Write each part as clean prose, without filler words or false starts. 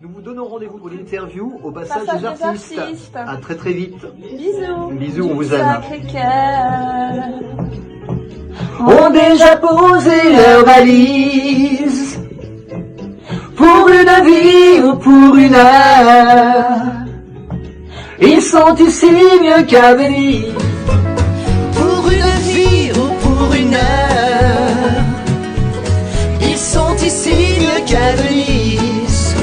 Nous vous donnons rendez-vous pour l'interview au passage des artistes. À très très vite. Bisous. Bisous, on vous aime. Sacré-Cœur. Ont déjà posé leurs valises pour une vie ou pour une heure. Ils sont ici mieux qu'à Venise. Pour une vie ou pour une heure. Ils sont ici mieux qu'à Venise.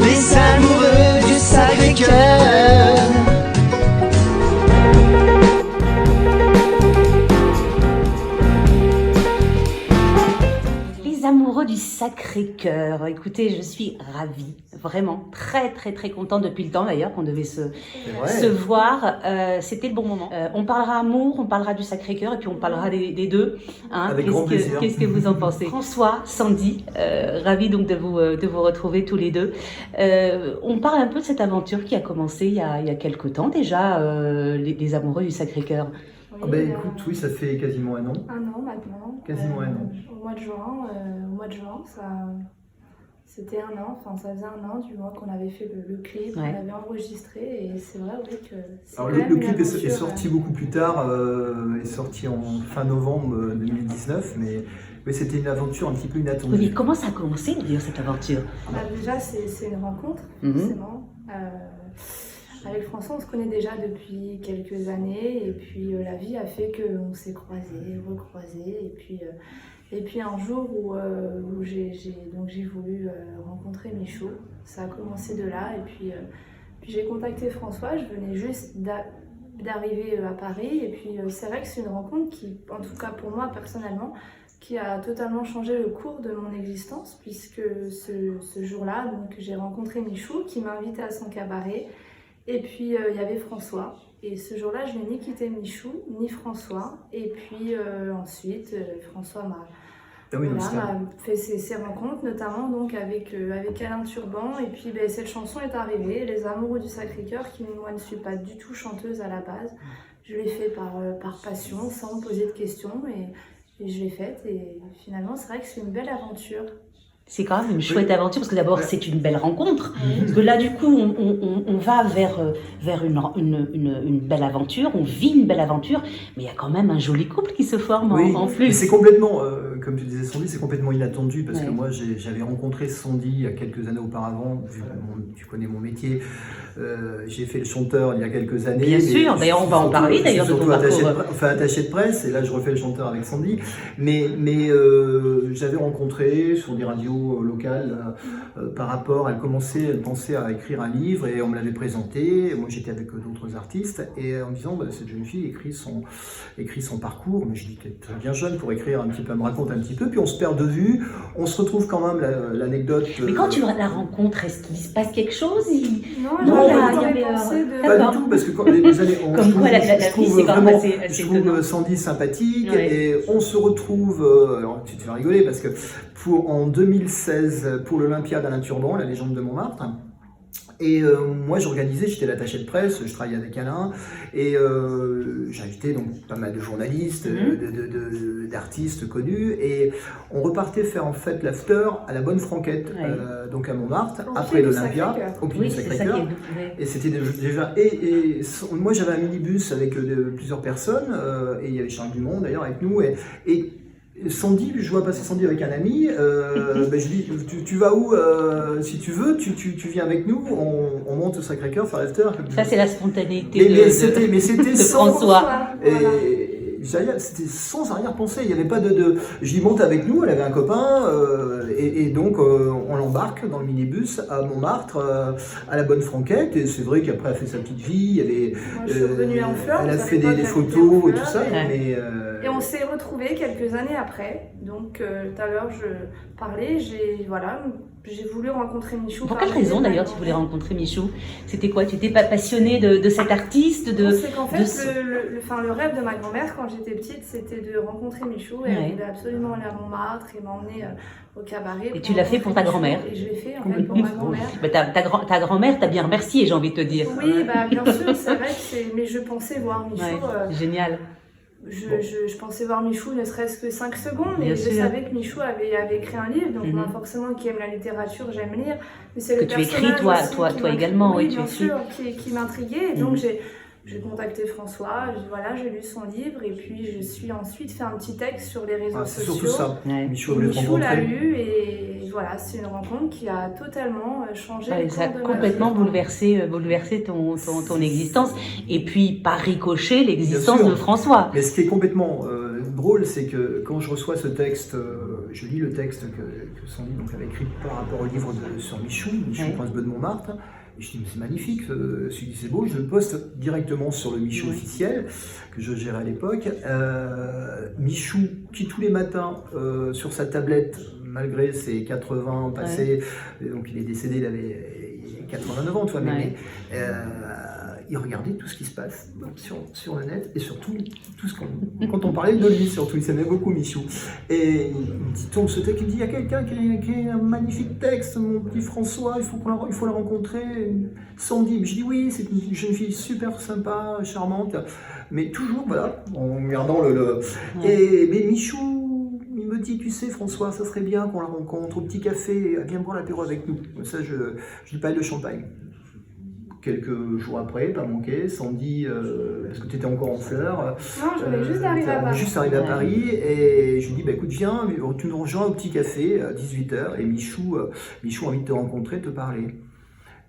Les amoureux du Sacré-Cœur. Les amoureux du Sacré-Cœur. Écoutez, je suis ravie, vraiment très très très contente depuis le temps d'ailleurs qu'on devait se voir. C'était le bon moment. On parlera amour, on parlera du Sacré-Cœur et puis on parlera des deux. Hein. Avec grand plaisir. Qu'est-ce que vous en pensez? François, Sandy, ravie donc de vous retrouver tous les deux. On parle un peu de cette aventure qui a commencé il y a quelque temps déjà, les amoureux du Sacré-Cœur. Ah bah écoute, oui, ça fait quasiment un an. Un an maintenant. Quasiment un an. Au mois de juin, c'était un an, enfin ça faisait un an du mois qu'on avait fait le clip, Ouais. on avait enregistré et c'est vrai oui que c'est Alors quand le même une clip est aventure, sorti beaucoup plus tard, est sorti en fin novembre 2019, mais oui, c'était une aventure un petit peu Oui, mais inattendue. comment ça a commencé d'ailleurs cette aventure? Déjà c'est une rencontre, Mhm. forcément. Avec François, on se connaît déjà depuis quelques années et puis la vie a fait qu'on s'est croisés, recroisés et puis un jour où j'ai voulu rencontrer Michou, ça a commencé de là et puis j'ai contacté François, je venais juste d'arriver à Paris et puis c'est vrai que c'est une rencontre qui, en tout cas pour moi personnellement, qui a totalement changé le cours de mon existence puisque ce jour-là, donc j'ai rencontré Michou qui m'a invité à son cabaret. Et puis il y avait François, et ce jour-là je n'ai ni quitté Michou, ni François, et puis ensuite François m'a fait ses rencontres, notamment donc avec Alain Turban, et puis cette chanson est arrivée, Les Amoureux du Sacré-Cœur, qui moi ne suis pas du tout chanteuse à la base, je l'ai fait par passion, sans me poser de questions, et je l'ai faite, et finalement c'est vrai que c'est une belle aventure. C'est quand même une chouette aventure parce que d'abord c'est une belle rencontre. Parce que là du coup on va vers une belle aventure, on vit une belle aventure, mais il y a quand même un joli couple qui se forme en Mais plus. c'est complètement, comme tu disais Sandy, c'est complètement inattendu parce que Ouais. moi j'avais rencontré Sandy il y a quelques années auparavant, tu connais mon métier, j'ai fait le chanteur il y a quelques années. Bien sûr, d'ailleurs on va en parler d'ailleurs de ton parcours. Attaché de presse, et là je refais le chanteur avec Sandy, mais j'avais rencontré sur des radios locales par rapport, elle pensait à écrire un livre et on me l'avait présenté, moi j'étais avec d'autres artistes et en me disant cette jeune fille écrit son parcours, mais je dis qu'elle est très bien jeune pour écrire un petit peu, elle me raconte un petit peu, puis on se perd de vue, on se retrouve quand même l'anecdote. Mais quand tu la rencontres, est-ce qu'il se passe quelque chose? Non, là, j'avais pensé de... Pas du tout, parce que quand les années, Comme quoi, la vie, c'est quand même assez je trouve étonnant. Sandy sympathique, Ouais. et on se retrouve, alors tu vas rigoler, parce que en 2016, pour l'Olympiade d'Alain Turban, la légende de Montmartre, et moi j'organisais, j'étais l'attaché de presse, je travaillais avec Alain, et j'ai invité donc pas mal de journalistes, d'artistes connus, et on repartait faire en fait l'after à la Bonne Franquette, Ouais. donc à Montmartre, Au après pied du l'Olympia, Sacré-Cœur. au pied Oui, du c'est ça qui Sacré-Cœur. est... Et c'était déjà. Moi j'avais un minibus avec plusieurs personnes, et il y avait Charles Dumont d'ailleurs avec nous. Et Sandy, je vois passer Sandy avec un ami. Je lui dis tu vas où si tu veux, tu viens avec nous, on monte au Sacré-Cœur faire l'after. Ça c'est la spontanéité Mais c'était de sans. François. Voilà. C'était sans arrière-pensée, il n'y avait pas je dis monte avec nous, elle avait un copain, et donc on l'embarque dans le minibus à Montmartre, à la Bonne Franquette, et c'est vrai qu'après elle a fait sa petite vie, Moi, je suis revenue en fleurs, elle a parce fait qu'à des l'époque, photos et j'habitais tout en ça, fleurs, mais Et on s'est retrouvés quelques années après. Donc tout à l'heure je parlais, j'ai voulu rencontrer Michou. Pour par quelle le biais raison de ma d'ailleurs tu voulais grand-mère. rencontrer Michou? C'était quoi? Tu étais pas passionnée de cet artiste? C'est qu'en fait, de- le rêve de ma grand-mère quand j'étais petite, c'était de rencontrer Michou. Et Ouais. elle voulait absolument aller à Montmartre et m'emmener au cabaret. Et tu l'as fait pour ta rencontrer grand-mère? Michou. Et je l'ai fait en fait pour ma grand-mère. Bah, ta grand-mère t'a bien remercié, j'ai envie de te dire. Oui, bah, bien sûr, c'est vrai que c'est. Mais je pensais voir Michou. Ouais, génial. je pensais voir Michou ne serait-ce que 5 secondes, Bien et je sûr. savais que Michou avait écrit un livre, donc moi forcément qui aime la littérature, j'aime lire. Mais c'est Que le tu écris personnage toi aussi qui également, oui, oui, tu bien écris. sûr, qui m'intriguait, et donc j'ai contacté François, voilà, j'ai lu son livre, et puis je suis ensuite fait un petit texte sur les réseaux C'est sociaux. surtout ça. Ouais. Michou voulait te Michou l'a rencontrer. lu, et voilà, c'est une rencontre qui a totalement changé Ouais, le ça a cours de ma complètement vie. bouleversé ton existence, et puis par ricochet l'existence Bien sûr. de François. Mais ce qui est complètement drôle, c'est que quand je reçois ce texte, je lis le texte que Sandy donc, avait écrit par rapport au livre sur Michou, Ouais. Prince Bleu de Montmartre. Et je dis, mais c'est magnifique, c'est beau. Je le poste directement sur le Michou officiel que je gérais à l'époque. Michou qui tous les matins sur sa tablette, malgré ses 80 passés, donc il est décédé, il avait 89 ans, toi, mais il regardait tout ce qui se passe sur le net et surtout tout ce quand on parlait de lui, surtout, il s'aimait beaucoup Michou. Et il me dit, tourne ce texte, il me dit, il y a quelqu'un qui a un magnifique texte, mon petit François, il faut la rencontrer. Sandy, je dis oui, c'est une jeune fille super sympa, charmante, mais toujours, voilà, en gardant mais Michou, il me dit, tu sais François, ça serait bien qu'on la rencontre au petit café, viens boire l'apéro avec nous. Comme ça, je lui paye le champagne. Quelques jours après, pas manqué, Sandy, parce que tu étais encore en fleurs. Non, je venais juste d'arriver à Paris. Juste arrivé à Paris, et je lui dis, bah, écoute, viens, tu nous rejoins au petit café à 18h, et Michou a envie de te rencontrer, de te parler.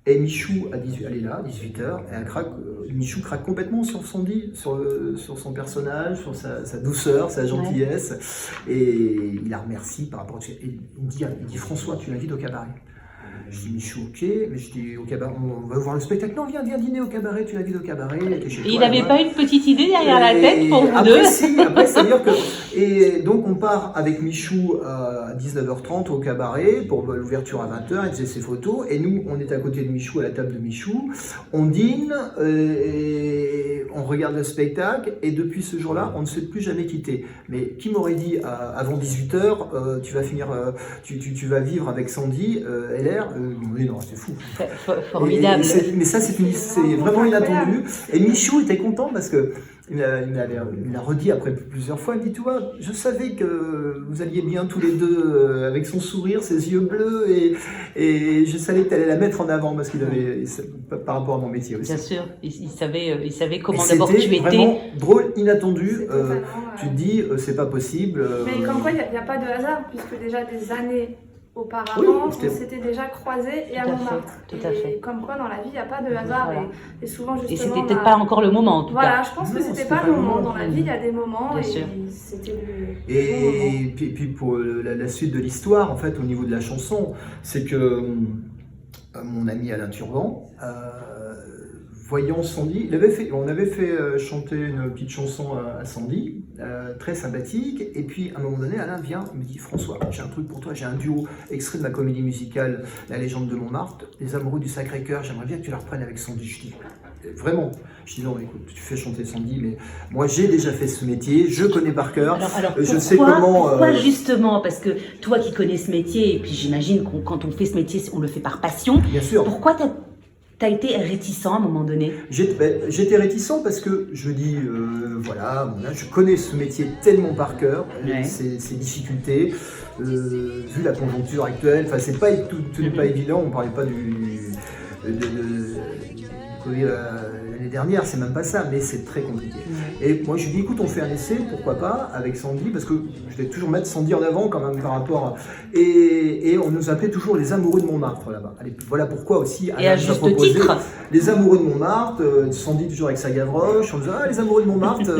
Et Michou, elle est là, 18h, et elle craque, Michou craque complètement sur Sandy, sur son personnage, sur sa douceur, sa gentillesse, et il la remercie par rapport à ça. Et il me dit, François, tu l'invites au cabaret. Je dis, Michou, ok, mais je dis, au cabaret, on va voir le spectacle. Non, viens dîner au cabaret, tu l'invites au cabaret. Et il n'avait pas une petite idée derrière la tête pour vous deux? Après, c'est-à-dire que. Et donc, on part avec Michou à 19h30 au cabaret pour l'ouverture à 20h, il faisait ses photos. Et nous, on est à côté de Michou, à la table de Michou. On dîne, et on regarde le spectacle. Et depuis ce jour-là, on ne s'est plus jamais quitté. Mais qui m'aurait dit avant 18h, tu vas finir, tu vas vivre avec Sandy, LR? Oui, non, c'est fou. Formidable. Mais ça, c'est vraiment inattendu. Et Michou était content parce que il l'a redit après plusieurs fois. Il dit, tu vois, je savais que vous alliez bien tous les deux avec son sourire, ses yeux bleus, et je savais que tu allais la mettre en avant parce qu'il avait, par rapport à mon métier aussi. Bien sûr, il savait comment d'abord tu étais. C'était vraiment drôle, inattendu. Tu te dis, c'est pas possible. Mais comme quoi, il n'y a pas de hasard, puisque déjà des années auparavant, on s'était déjà croisés et à Montmartre. Tout à fait. Et comme quoi, dans la vie, il n'y a pas de hasard. Voilà. Et souvent, justement. Et c'était peut-être pas encore le moment, en tout cas. Voilà, je pense que c'était pas le moment. Dans la vie, il y a des moments. Bien sûr. C'était le Et puis pour la suite de l'histoire, en fait, au niveau de la chanson, c'est que mon ami Alain Turban, voyant Sandy, on avait fait chanter une petite chanson à Sandy, très sympathique, et puis à un moment donné, Alain vient, il me dit, François, j'ai un truc pour toi, j'ai un duo extrait de ma comédie musicale La Légende de Montmartre, Les Amoureux du Sacré-Cœur, j'aimerais bien que tu la reprennes avec Sandy. Je dis, vraiment, je dis non, écoute, tu fais chanter Sandy, mais moi j'ai déjà fait ce métier, je connais par cœur, alors je sais comment. Pourquoi justement? Parce que toi qui connais ce métier, et puis j'imagine que quand on fait ce métier, on le fait par passion. Bien sûr. Pourquoi t'as été réticent à un moment donné? J'étais réticent parce que je dis, voilà, je connais ce métier tellement par cœur, ses difficultés, vu la conjoncture actuelle, enfin tout n'est pas évident, on ne parlait pas du Covid l'année dernière, c'est même pas ça, mais c'est très compliqué. Et moi je lui dis, écoute, on fait un essai, pourquoi pas, avec Sandy, parce que je vais toujours mettre Sandy en avant quand même par rapport et on nous appelait toujours les Amoureux de Montmartre là-bas. Voilà pourquoi aussi Alain nous a proposé les Amoureux de Montmartre, Sandy toujours avec sa Gavroche, on disait les Amoureux de Montmartre,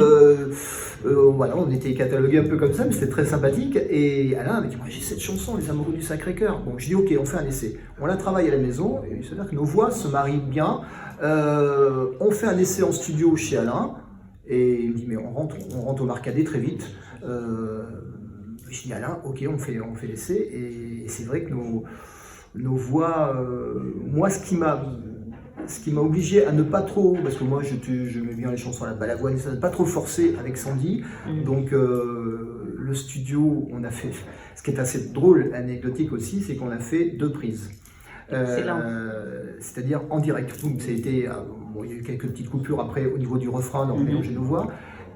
voilà, on était catalogués un peu comme ça, mais c'était très sympathique. Et Alain m'a dit, moi j'ai cette chanson, Les Amoureux du Sacré-Cœur. Donc je dis, ok, on fait un essai. On la travaille à la maison, et il s'avère que nos voix se marient bien. On fait un essai en studio chez Alain, et il me dit, mais on rentre au Marcadet très vite. Je dis, Alain, ok, on fait l'essai, et c'est vrai que nos voix, moi ce qui m'a obligé à ne pas trop, parce que moi je mets bien les chansons à la balavoine, ça ne pas trop forcer avec Sandy. Donc le studio, on a fait, ce qui est assez drôle, anecdotique aussi, c'est qu'on a fait 2 prises. C'est-à-dire en direct. Donc, il y a eu quelques petites coupures après au niveau du refrain, donc mélanger nos voix.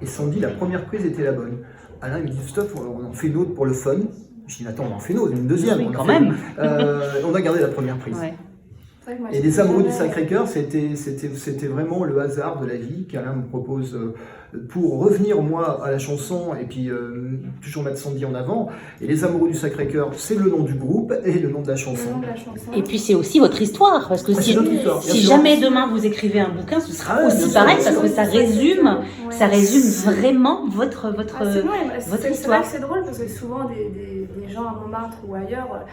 Et Sandy, la première prise était la bonne. Alain il me dit stop, on en fait une autre pour le fun. Je dis attends, on en fait une deuxième. Oui, quand même. On a gardé la première prise. Ouais. Et les amoureux du Sacré-Cœur, c'était vraiment le hasard de la vie qu'Alain me propose pour revenir moi à la chanson et puis toujours mettre Sandy en avant. Et les amoureux du Sacré-Cœur, c'est le nom du groupe et le nom de la chanson. Et puis c'est aussi votre histoire, parce que si jamais demain vous écrivez un bouquin, ce sera aussi pareil, parce que ça résume vraiment votre histoire. C'est drôle parce que souvent des gens à Montmartre ou ailleurs.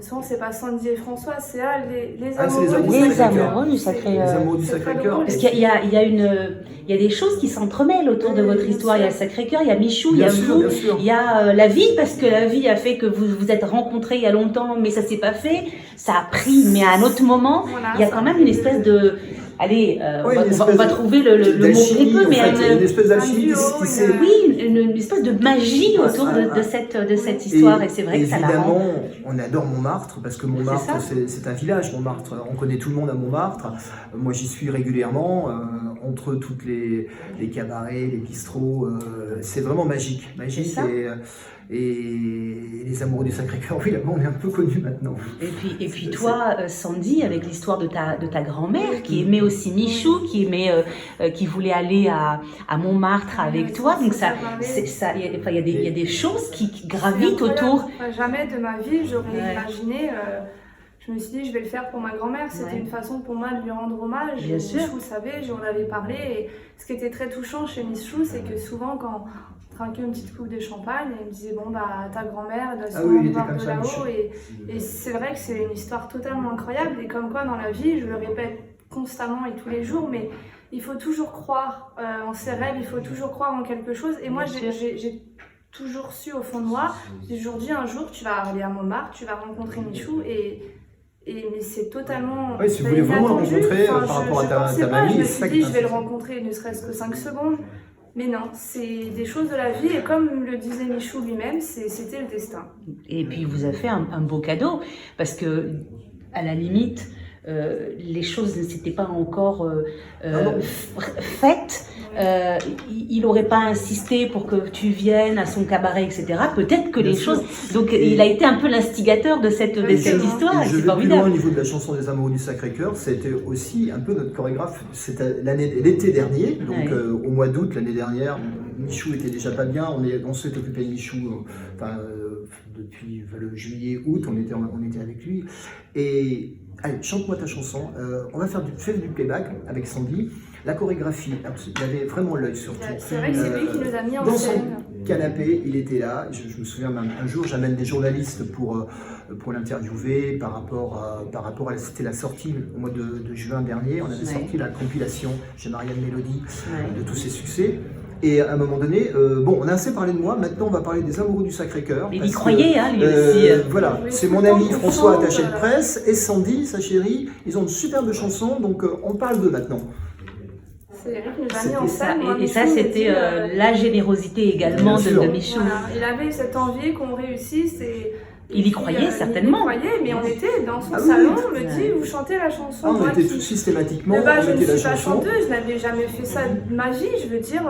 Souvent, c'est pas Sandy et François, c'est les amoureux du Sacré-Cœur. Les amoureux du Sacré-Cœur. Parce qu'il y a des choses qui s'entremêlent autour de votre histoire. Il y a le Sacré-Cœur, il y a Michou, il y a vous, il y a la vie, parce que la vie a fait que vous vous êtes rencontrés il y a longtemps, mais ça s'est pas fait. Ça a pris, mais à un autre moment, il y a quand même une espèce de... Allez, on va trouver le mot qu'on peut, mais une espèce d'alchimie une espèce de magie autour de cette histoire, et c'est vrai que ça la rend... Évidemment, on adore Montmartre, parce que Montmartre, c'est un village, Montmartre. On connaît tout le monde à Montmartre. Moi, j'y suis régulièrement, entre toutes les cabarets, les bistrots. C'est vraiment magique. Et les amoureux du Sacré-Cœur, oui, là-bas, on est un peu connus maintenant. Et puis toi, Sandy, avec l'histoire de ta grand-mère, qui aimait aussi Michou, qui voulait aller à Montmartre avec toi. Donc il y a des choses qui gravitent autour. Jamais de ma vie, j'aurais imaginé... Je me suis dit, je vais le faire pour ma grand-mère. C'était une façon pour moi de lui rendre hommage. Bien sûr. Michou savait, j'en avais parlé. Et ce qui était très touchant chez Michou, c'est que souvent, quand on trinquait une petite coupe de champagne, il me disait, bon, bah, ta grand-mère doit se voir de là-haut. Et c'est vrai que c'est une histoire totalement incroyable. Et comme quoi, dans la vie, je le répète constamment et tous les jours, mais il faut toujours croire en ses rêves, il faut toujours croire en quelque chose. Et moi, j'ai toujours su au fond de moi, j'ai toujours dit, un jour, tu vas aller à Montmartre, tu vas rencontrer Michou. Mais c'est totalement. Oui, si vous voulez vraiment le rencontrer par rapport à ta mamie, je me suis dit, je vais le rencontrer ne serait-ce que 5 secondes. Mais non, c'est des choses de la vie. Et comme le disait Michou lui-même, c'était le destin. Et puis, il vous a fait un beau cadeau. Parce que, à la limite, les choses ne s'étaient pas encore faites. Il n'aurait pas insisté pour que tu viennes à son cabaret, etc. Peut-être que les choses... Donc, il a été un peu l'instigateur de cette histoire. Je vais plus loin au niveau de la chanson des amoureux du Sacré-Cœur. C'était aussi un peu notre chorégraphe. C'était l'été dernier, donc au mois d'août l'année dernière. Michou était déjà pas bien. On s'est occupé de Michou depuis le juillet-août. On était avec lui. Et allez, chante-moi ta chanson. On va faire du playback avec Sandy. La chorégraphie, il avait vraiment l'œil sur tout. C'est vrai que c'est lui qui nous a mis en scène. Dans son canapé, il était là. Je me souviens même un jour, j'amène des journalistes pour l'interviewer par rapport à c'était la sortie au mois de juin dernier. On avait sorti la compilation chez Marianne Mélodie de tous ses succès. Et à un moment donné, on a assez parlé de moi, maintenant on va parler des amoureux du Sacré-Cœur. Il y croyait, lui aussi. Voilà, c'est mon ami François, attaché de presse, et Sandy, sa chérie. Ils ont de superbes chansons, donc on parle d'eux maintenant. C'est Eric qui nous a mis en scène. Et ça, c'était la générosité également de Michou. Voilà. Il avait cette envie qu'on réussisse. Il y croyait certainement. Il y croyait, mais on était dans son salon, on me dit, vous chantez la chanson. On était tout systématiquement. Je ne suis pas chanteuse, je n'avais jamais fait ça de ma vie. Je veux dire,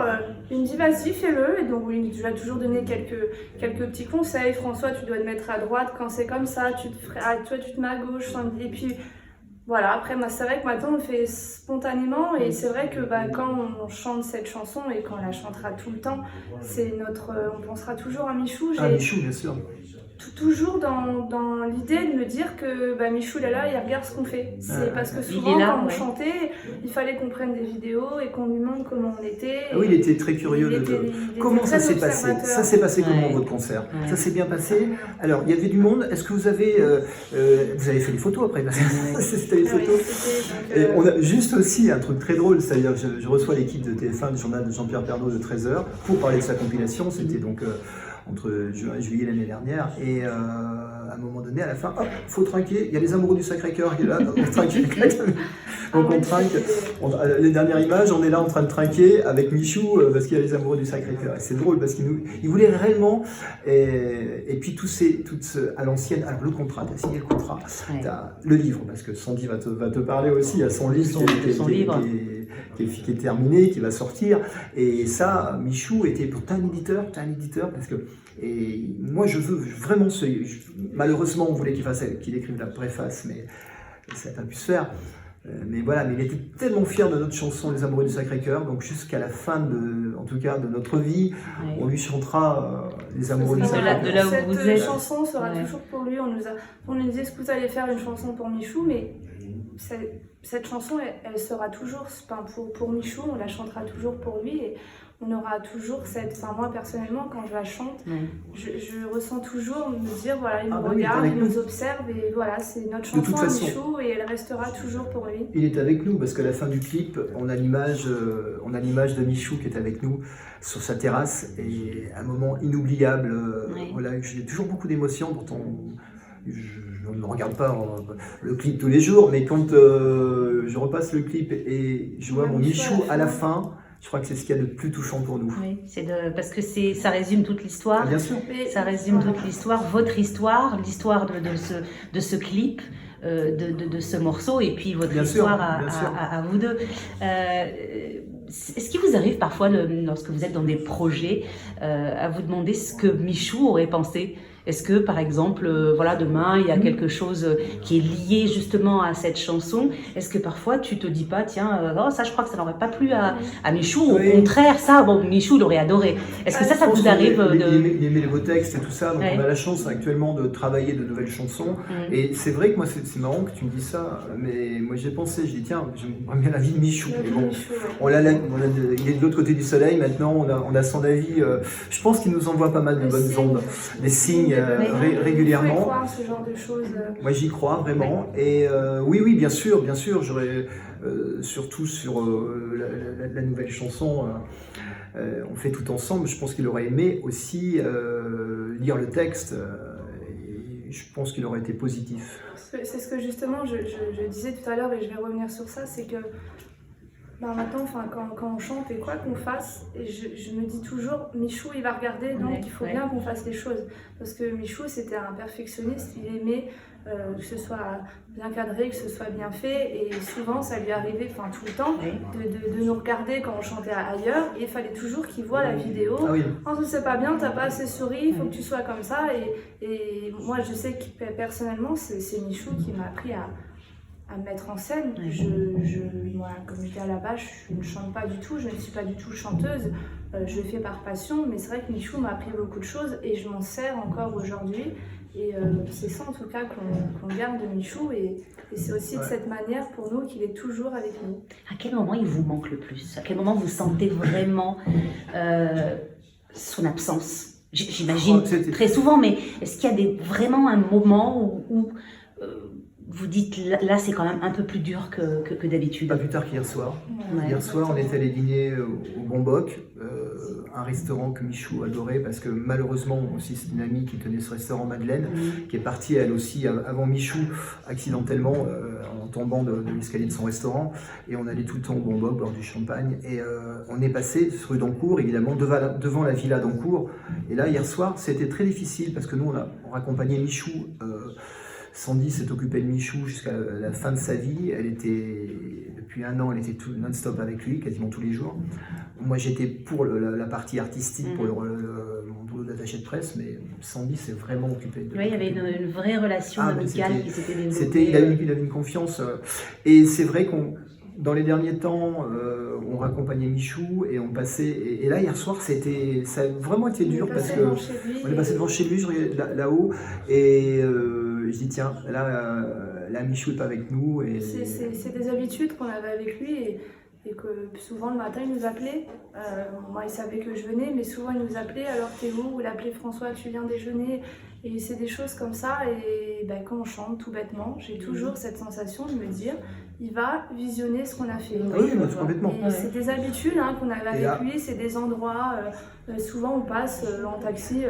il me dit, vas-y, fais-le. Et donc, je lui ai toujours donné quelques petits conseils. François, tu dois te mettre à droite quand c'est comme ça. Toi, tu te mets à gauche. Et puis, voilà, après, c'est vrai que maintenant, on le fait spontanément. Et c'est vrai que quand on chante cette chanson et qu'on la chantera tout le temps, on pensera toujours à Michou. Michou, bien sûr. Toujours dans l'idée de me dire que Michou est là, il regarde ce qu'on fait. C'est parce que souvent, quand on chantait, il fallait qu'on prenne des vidéos et qu'on lui montre comment on était. Ah oui, il était très curieux comment ça s'est passé. Ça s'est passé comment votre concert? Ça s'est bien passé? Alors, il y avait du monde. Est-ce que vous avez fait des photos après? C'était les photos. On a juste aussi un truc très drôle, c'est-à-dire je reçois l'équipe de TF1, du journal de Jean-Pierre Pernaut de 13h, pour parler de sa compilation. C'était donc... entre juin et juillet l'année dernière, et à un moment donné, à la fin, hop, faut trinquer, il y a les amoureux du Sacré-Cœur qui est là, on trinque. Donc on trinque, les dernières images, on est là en train de trinquer avec Michou parce qu'il y a les amoureux du Sacré-Cœur. Et c'est drôle parce qu'il voulait réellement, et puis à l'ancienne, alors le contrat, tu as signé le contrat, t'as le livre, parce que Sandy va te parler aussi, à son livre qui est terminé, qui va sortir. Et ça, Michou était, t'as un éditeur, parce que, et moi je veux vraiment malheureusement on voulait qu'il écrive la préface, mais ça n'a pas pu se faire. Mais voilà, mais il était tellement fier de notre chanson Les Amoureux du Sacré-Cœur, donc jusqu'à la fin en tout cas de notre vie, on lui chantera Les Amoureux du Sacré-Cœur. Cette chanson sera toujours pour lui. On nous disait que vous allez faire une chanson pour Michou, mais cette chanson, elle sera toujours pour Michou, on la chantera toujours pour lui. Et on aura toujours moi personnellement, quand je la chante, je ressens toujours me dire, voilà, il me regarde, il nous observe, et voilà, c'est notre chanson à Michou, et elle restera toujours pour lui. Il est avec nous, parce qu'à la fin du clip, on a l'image de Michou qui est avec nous sur sa terrasse, et un moment inoubliable. Voilà, j'ai toujours beaucoup d'émotions, pourtant je ne regarde pas le clip tous les jours, mais quand je repasse le clip et je vois mon Michou à la fin, je crois que c'est ce qu'il y a de plus touchant pour nous. Oui, parce que ça résume toute l'histoire. Bien sûr. Ça résume toute l'histoire, votre histoire, l'histoire de ce clip, de ce morceau, et puis votre histoire à vous deux. Est-ce qu'il vous arrive parfois, lorsque vous êtes dans des projets, à vous demander ce que Michou aurait pensé ? Est-ce que, par exemple, voilà, demain, il y a quelque chose qui est lié justement à cette chanson? Est-ce que parfois, tu te dis pas, tiens, ça, je crois que ça n'aurait pas plu à Michou, au contraire, ça, bon, Michou, il aurait adoré. Est-ce que ça vous arrive Il aimait les beaux textes et tout ça, donc on a la chance actuellement de travailler de nouvelles chansons. Et c'est vrai que moi, c'est marrant que tu me dis ça, mais moi, j'ai pensé, je dis, tiens, j'aimerais bien la vie de Michou. Mais bon, il est de l'autre côté du soleil, maintenant, on a son avis. Je pense qu'il nous envoie pas mal de bonnes ondes, des signes. Régulièrement. Vous pouvez croire ce genre de choses. Moi j'y crois vraiment. Et oui, bien sûr, j'aurais surtout sur la nouvelle chanson, on fait tout ensemble. Je pense qu'il aurait aimé aussi lire le texte. Et je pense qu'il aurait été positif. C'est ce que justement je disais tout à l'heure, et je vais revenir sur ça, c'est que maintenant, quand on chante et quoi qu'on fasse, et je me dis toujours, Michou il va regarder, donc il faut bien qu'on fasse les choses. Parce que Michou c'était un perfectionniste, il aimait que ce soit bien cadré, que ce soit bien fait, et souvent ça lui arrivait, tout le temps, de nous regarder quand on chantait ailleurs, et il fallait toujours qu'il voit la vidéo. Oh, c'est pas bien, t'as pas assez souri, il faut que tu sois comme ça. Et moi je sais que personnellement c'est Michou qui m'a appris à me mettre en scène. Moi, comme je dis à la base, je ne chante pas du tout, je ne suis pas du tout chanteuse, je le fais par passion, mais c'est vrai que Michou m'a appris beaucoup de choses et je m'en sers encore aujourd'hui. Et c'est ça en tout cas qu'on garde de Michou, et c'est aussi de cette manière pour nous qu'il est toujours avec nous. À quel moment il vous manque le plus? À quel moment vous sentez vraiment son absence? J'imagine très souvent, mais est-ce qu'il y a vraiment un moment où vous dites, là c'est quand même un peu plus dur que d'habitude? Pas plus tard qu'hier soir. Hier soir, on est allé dîner au Bon Boc, un restaurant que Michou adorait, parce que malheureusement, aussi c'est une amie qui tenait ce restaurant, Madeleine, qui est partie elle aussi avant Michou, accidentellement, en tombant de l'escalier de son restaurant. Et on allait tout le temps au Bon Boc, boire du champagne. Et on est passé rue d'Ancourt, évidemment, devant la villa d'Ancourt. Et là, hier soir, c'était très difficile, parce que nous, on accompagnait Michou. Sandy s'est occupée de Michou jusqu'à la fin de sa vie. Depuis 1 an, elle était non-stop avec lui, quasiment tous les jours. Moi, j'étais pour la partie artistique, pour mon boulot d'attaché de presse, mais Sandy s'est vraiment occupée de... Oui, il y avait une vraie relation amicale qui s'était développée. Il avait une confiance. Et c'est vrai dans les derniers temps, on raccompagnait Michou et on passait... Et là, hier soir, ça a vraiment été dur, parce qu'on est passé devant chez lui, là-haut, et... je dis tiens, là Michou n'est pas avec nous. C'est des habitudes qu'on avait avec lui, et et que souvent le matin il nous appelait. Moi il savait que je venais, mais souvent il nous appelait, alors t'es où? Ou il appelait François, tu viens déjeuner? Et c'est des choses comme ça, et ben, quand on chante tout bêtement, j'ai toujours cette sensation de me dire, il va visionner ce qu'on a fait. Oui, complètement. C'est des habitudes qu'on avait avec lui, c'est des endroits, souvent on passe en taxi,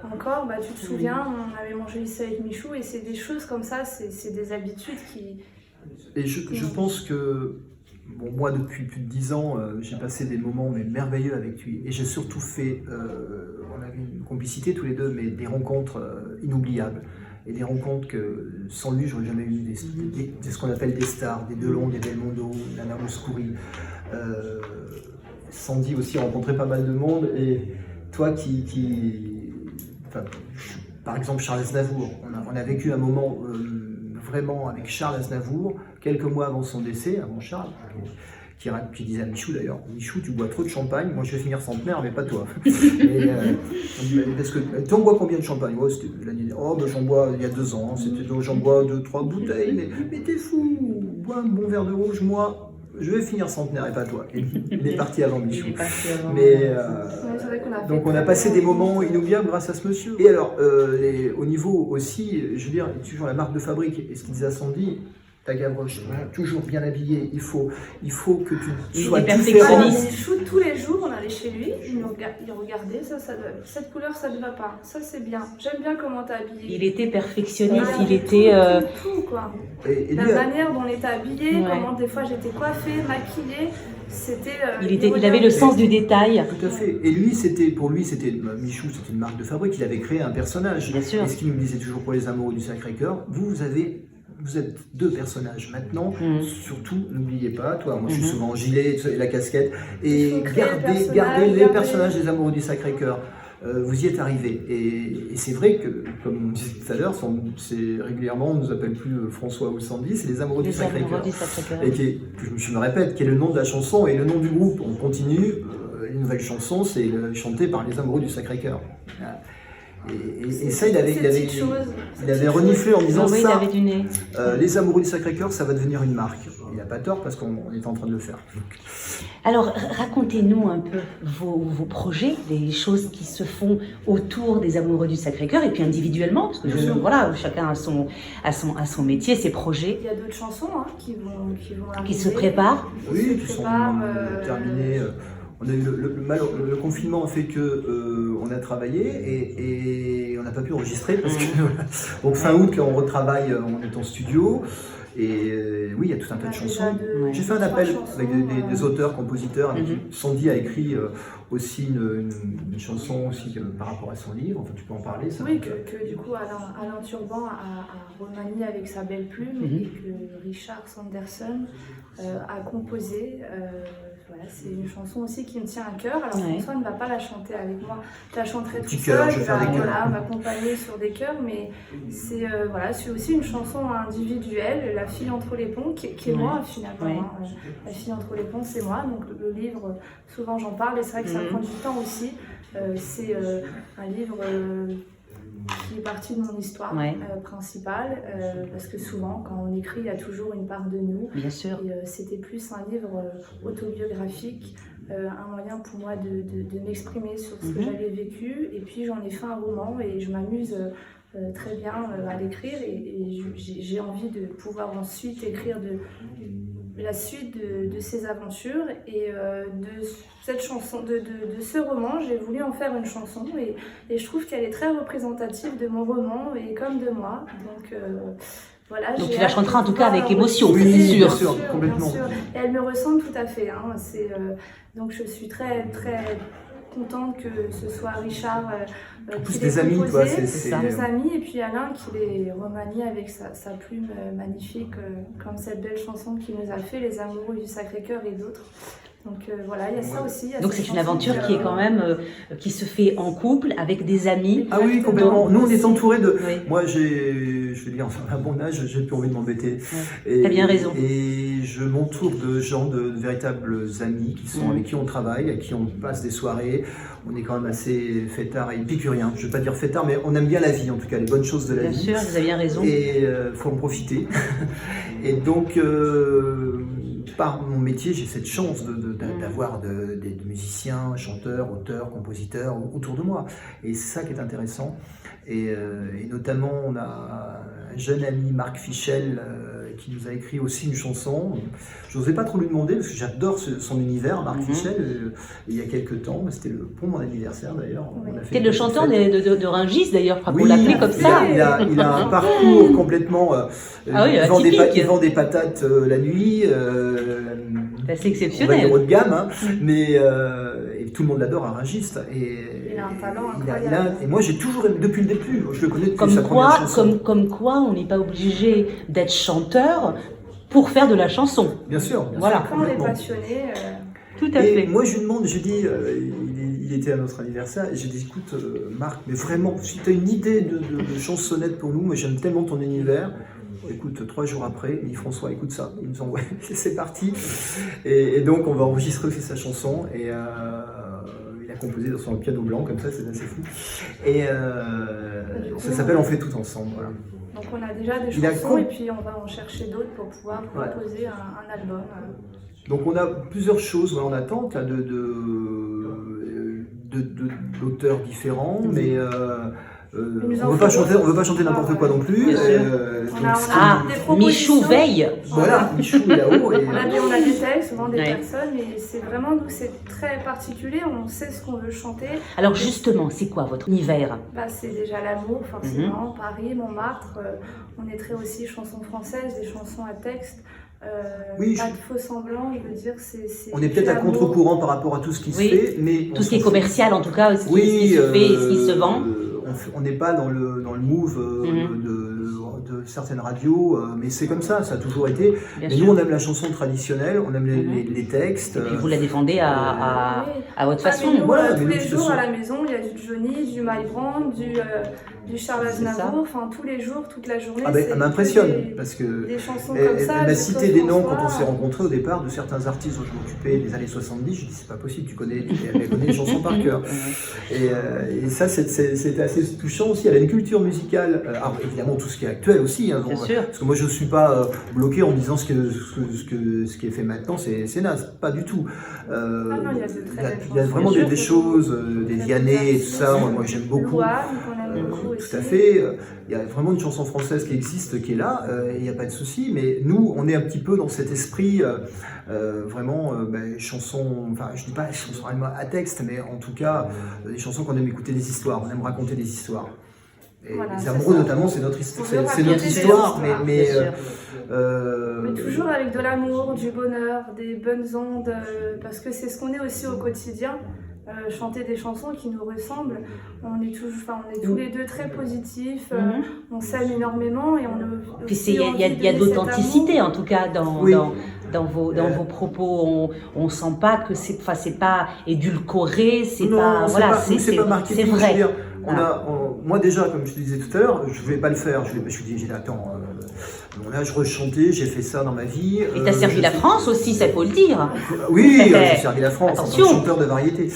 encore, bah, tu te souviens, on avait mangé ici avec Michou, et c'est des choses comme ça, c'est des habitudes qui... Et je pense que, bon, moi depuis plus de 10 ans, j'ai passé des moments merveilleux avec lui, et j'ai surtout fait, on avait une complicité tous les deux, mais des rencontres inoubliables. Et des rencontres que sans lui, j'aurais jamais eu, ce qu'on appelle des stars, des Delon, des Belmondo, Nana Mouskouri. Sandy aussi a rencontré pas mal de monde. Et toi enfin, par exemple, Charles Aznavour, on a vécu un moment vraiment avec Charles Aznavour, quelques mois avant son décès, avant Charles, qui disait à Michou d'ailleurs, Michou, tu bois trop de champagne, moi je vais finir centenaire, mais pas toi. On dit, parce que tu en bois combien de champagne? Oh, ben, j'en bois il y a 2 ans, j'en bois 2-3 bouteilles, mais t'es fou, bois un bon verre de rouge, moi je vais finir centenaire et pas toi. Il est parti avant Michou. Donc on a passé des moments inoubliables grâce à ce monsieur. Et alors, au niveau aussi, je veux dire, toujours la marque de fabrique, et ce qu'il disait à Sandy, ta Gavroche, toujours bien habillée, il faut que tu sois perfectionniste. Tous les jours, on allait chez lui, il regardait, cette couleur, ça ne va pas, ça c'est bien, j'aime bien comment t'es habillée. Il était perfectionniste, il était... Tout, quoi. La manière dont on était habillée, comment des fois j'étais coiffée, maquillée, c'était... il avait le sens du détail. Tout à fait. Et lui, pour lui, Michou, c'était une marque de fabrique, il avait créé un personnage. Bien sûr. Et ce qu'il nous disait toujours pour les amoureux du Sacré-Cœur, vous êtes 2 personnages maintenant, surtout n'oubliez pas, toi, moi je suis souvent en gilet et la casquette, et gardez les personnages des amoureux du Sacré-Cœur. Vous y êtes arrivés. Et c'est vrai que, comme on disait tout à l'heure, régulièrement on ne nous appelle plus François ou Sandy, c'est les amoureux du Sacré-Cœur. Et je me répète, qui est le nom de la chanson et le nom du groupe. On continue, une nouvelle chanson, c'est chantée par les amoureux du Sacré-Cœur. Et ça, il avait reniflé en disant ça, les amoureux du Sacré-Cœur, ça va devenir une marque. Il n'a pas tort parce qu'on est en train de le faire. Alors, racontez-nous un peu vos projets, les choses qui se font autour des amoureux du Sacré-Cœur et puis individuellement, parce que voilà, chacun a son métier, ses projets. Il y a d'autres chansons qui vont arriver. Qui se préparent. Oui, qui sont terminées. On a eu le confinement a fait que on a travaillé et on n'a pas pu enregistrer parce que donc fin août là, on retravaille, on est en studio et oui, il y a tout un tas de chansons. J'ai fait un appel avec des auteurs, compositeurs. Sandy a écrit aussi une chanson aussi par rapport à son livre. Enfin, tu peux en parler ça? Oui, que du coup Alain Turban a remanié avec sa belle plume et que Richard Sanderson a composé. Voilà, c'est une chanson aussi qui me tient à cœur. Alors François ne va pas la chanter avec moi, je la chanterai tout seul, il va m'accompagner sur des chœurs, mais c'est aussi une chanson individuelle, La fille entre les ponts, qui est moi finalement. La fille entre les ponts, c'est moi, donc le livre, souvent j'en parle et c'est vrai que ça prend du temps aussi. C'est un livre qui est partie de mon histoire principale, parce que souvent, quand on écrit, il y a toujours une part de nous. Bien sûr. Et c'était plus un livre autobiographique, un moyen pour moi de m'exprimer sur ce que j'avais vécu. Et puis j'en ai fait un roman et je m'amuse très bien à l'écrire. Et j'ai envie de pouvoir ensuite écrire la suite de ces aventures et de cette chanson, de ce roman, j'ai voulu en faire une chanson et je trouve qu'elle est très représentative de mon roman et comme de moi. Donc voilà. Donc tu la chanteras en tout cas avec émotion, c'est sûr. Bien sûr, complètement. Bien sûr. Et elle me ressemble tout à fait. Donc je suis très très contente que ce soit Richard qui des amis, toi, c'est des amis, et puis Alain qui les remanie avec sa plume magnifique, comme cette belle chanson qu'il nous a fait, Les amoureux du Sacré-Cœur et d'autres. Donc voilà, il y a ça aussi. Donc c'est une aventure qui est quand même, qui se fait en couple, avec des amis. Ah oui, complètement. Nous, on est entourés de... Moi, je vais dire, enfin, à mon âge, j'ai plus envie de m'embêter. T'as bien raison. Et je m'entoure de gens, de véritables amis, avec qui on travaille, avec qui on passe des soirées. On est quand même assez fêtards et épicuriens. Je ne vais pas dire fêtards, mais on aime bien la vie, en tout cas, les bonnes choses de la vie. Bien sûr, vous avez bien raison. Et il faut en profiter. Et donc... par mon métier, j'ai cette chance d'avoir des musiciens, chanteurs, auteurs, compositeurs autour de moi. Et c'est ça qui est intéressant. Et notamment, on a un jeune ami, Marc Fichel, qui nous a écrit aussi une chanson. Je n'osais pas trop lui demander, parce que j'adore son univers, Marc Fichel, il y a quelques temps. C'était pour mon anniversaire d'ailleurs. C'était le chanteur de Rungis d'ailleurs, je crois qu'on l'appelait comme ça. Il a un parcours complètement... il vend des patates la nuit. C'est assez exceptionnel. On va dire haut de gamme, hein, mais et tout le monde l'adore, un Rungis. Il a un talent incroyable. Et moi j'ai toujours aimé, depuis le début, je le connais depuis sa première chanson. Comme quoi, on n'est pas obligé d'être chanteur pour faire de la chanson. Bien sûr. Voilà. Quand on est passionné... Tout à fait. Moi je lui demande, je dis, il était à notre anniversaire, et j'ai dit, écoute Marc, mais vraiment, si tu as une idée de chansonnette pour nous, moi j'aime tellement ton univers. Écoute, 3 jours après, il dit François, écoute ça. Il me dit ouais, c'est parti. Et donc on va enregistrer aussi sa chanson. Et il a composé sur le piano blanc, comme ça, c'est assez fou. Et ça s'appelle On fait tout ensemble. Voilà. Donc on a déjà des chansons et puis on va en chercher d'autres pour pouvoir proposer un album. Donc on a plusieurs choses en attente d'auteurs différents, mais on ne veut pas chanter n'importe quoi non plus. Michou veille. Voilà, Michou est là-haut. On a des textes, souvent des personnes, mais c'est vraiment, nous, c'est très particulier, on sait ce qu'on veut chanter. Alors justement, c'est quoi votre univers? C'est déjà l'amour, forcément, Paris, Montmartre, on est très aussi chansons françaises, des chansons à texte. Pas de faux semblants, je veux dire, on est peut-être à contre-courant par rapport à tout ce qui se fait, mais... Tout ce qui est commercial, en tout cas, ce qui se fait, ce qui se vend. On n'est pas dans le move de certaines radios, mais c'est comme ça, ça a toujours été. Mais nous, on aime la chanson traditionnelle, on aime les textes. Et puis vous la défendez à votre façon. Tous les jours à la maison, il y a du Johnny, du Mike Brand, du Charles Aznavour, enfin tous les jours, toute la journée. Elle m'impressionne parce que des chansons comme ça. Elle m'a cité des noms quand on s'est rencontrés au départ de certains artistes dont je m'occupais des années 70. Je dis c'est pas possible, elle connaît les chansons par cœur. Et ça, c'était assez touchant aussi. Elle a une culture musicale, évidemment tout ce qui est actuel aussi. Hein, parce que moi je ne suis pas bloqué en disant ce qui est fait maintenant, c'est naze, pas du tout. Il y a vraiment des choses, des Vianney et tout ça, moi j'aime beaucoup. Tout à fait, il y a vraiment une chanson française qui existe, qui est là, il n'y a pas de souci, mais nous on est un petit peu dans cet esprit vraiment chansons, enfin je ne dis pas chansons à texte, mais en tout cas des chansons qu'on aime écouter des histoires, on aime raconter des histoires. Et les amoureux notamment, c'est notre histoire, mais toujours avec de l'amour, du bonheur, des bonnes ondes, parce que c'est ce qu'on est aussi au quotidien. Chanter des chansons qui nous ressemblent, on est tous les deux très positifs, on s'aime énormément et on puis il y a d'authenticité en tout cas dans vos propos, on sent pas que c'est pas édulcoré, c'est pas marqué, c'est vrai. Moi déjà, comme je te disais tout à l'heure, je ne voulais pas le faire. Je me suis dit, attends, là je rechantais, j'ai fait ça dans ma vie. Et tu as servi la France aussi, ça faut le dire. Oui, j'ai servi la France en tant que chanteur de variété.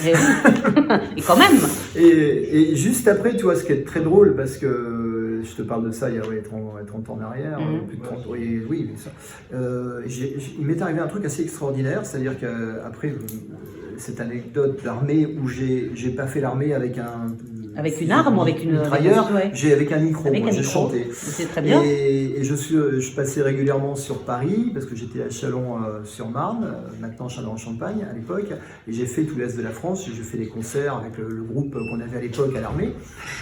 Et quand même. Et juste après, tu vois, ce qui est très drôle, parce que je te parle de ça il y a 30 ans en arrière, plus de 30 ans, oui, ça. Il m'est arrivé un truc assez extraordinaire, c'est-à-dire qu'après cette anecdote d'armée où j'ai pas fait l'armée avec une arme ou avec une mitrailleur, avec un micro, j'ai chanté. C'est très bien. Et je passais régulièrement sur Paris, parce que j'étais à Châlons-sur-Marne, maintenant Châlons-en-Champagne à l'époque, et j'ai fait tout l'Est de la France, j'ai fait des concerts avec le groupe qu'on avait à l'époque à l'armée,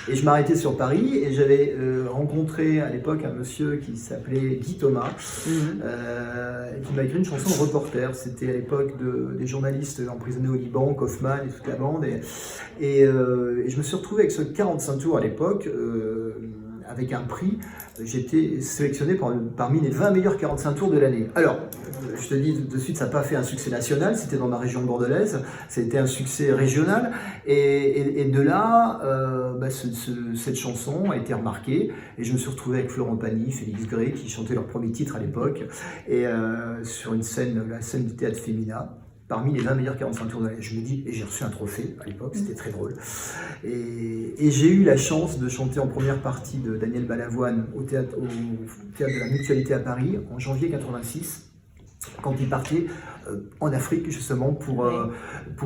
et je m'arrêtais sur Paris, et j'avais rencontré à l'époque un monsieur qui s'appelait Guy Thomas, qui m'a écrit une chanson de reporter. C'était à l'époque des journalistes emprisonnés au Liban, Kaufman et toute la bande, et je me suis retrouvé avec ce 45 tours à l'époque, avec un prix. J'étais sélectionné parmi les 20 meilleurs 45 tours de l'année. Alors, je te dis de suite, ça n'a pas fait un succès national, c'était dans ma région bordelaise, ça a été un succès régional, et de là, cette chanson a été remarquée, et je me suis retrouvé avec Florent Pagny, Félix Gray, qui chantaient leur premier titre à l'époque, et sur la scène du théâtre Femina, parmi les 20 meilleurs 45 tours de l'année. Je me dis, et j'ai reçu un trophée à l'époque, c'était très drôle. Et j'ai eu la chance de chanter en première partie de Daniel Balavoine au théâtre de la Mutualité à Paris en janvier 86. quand il partait en Afrique justement pour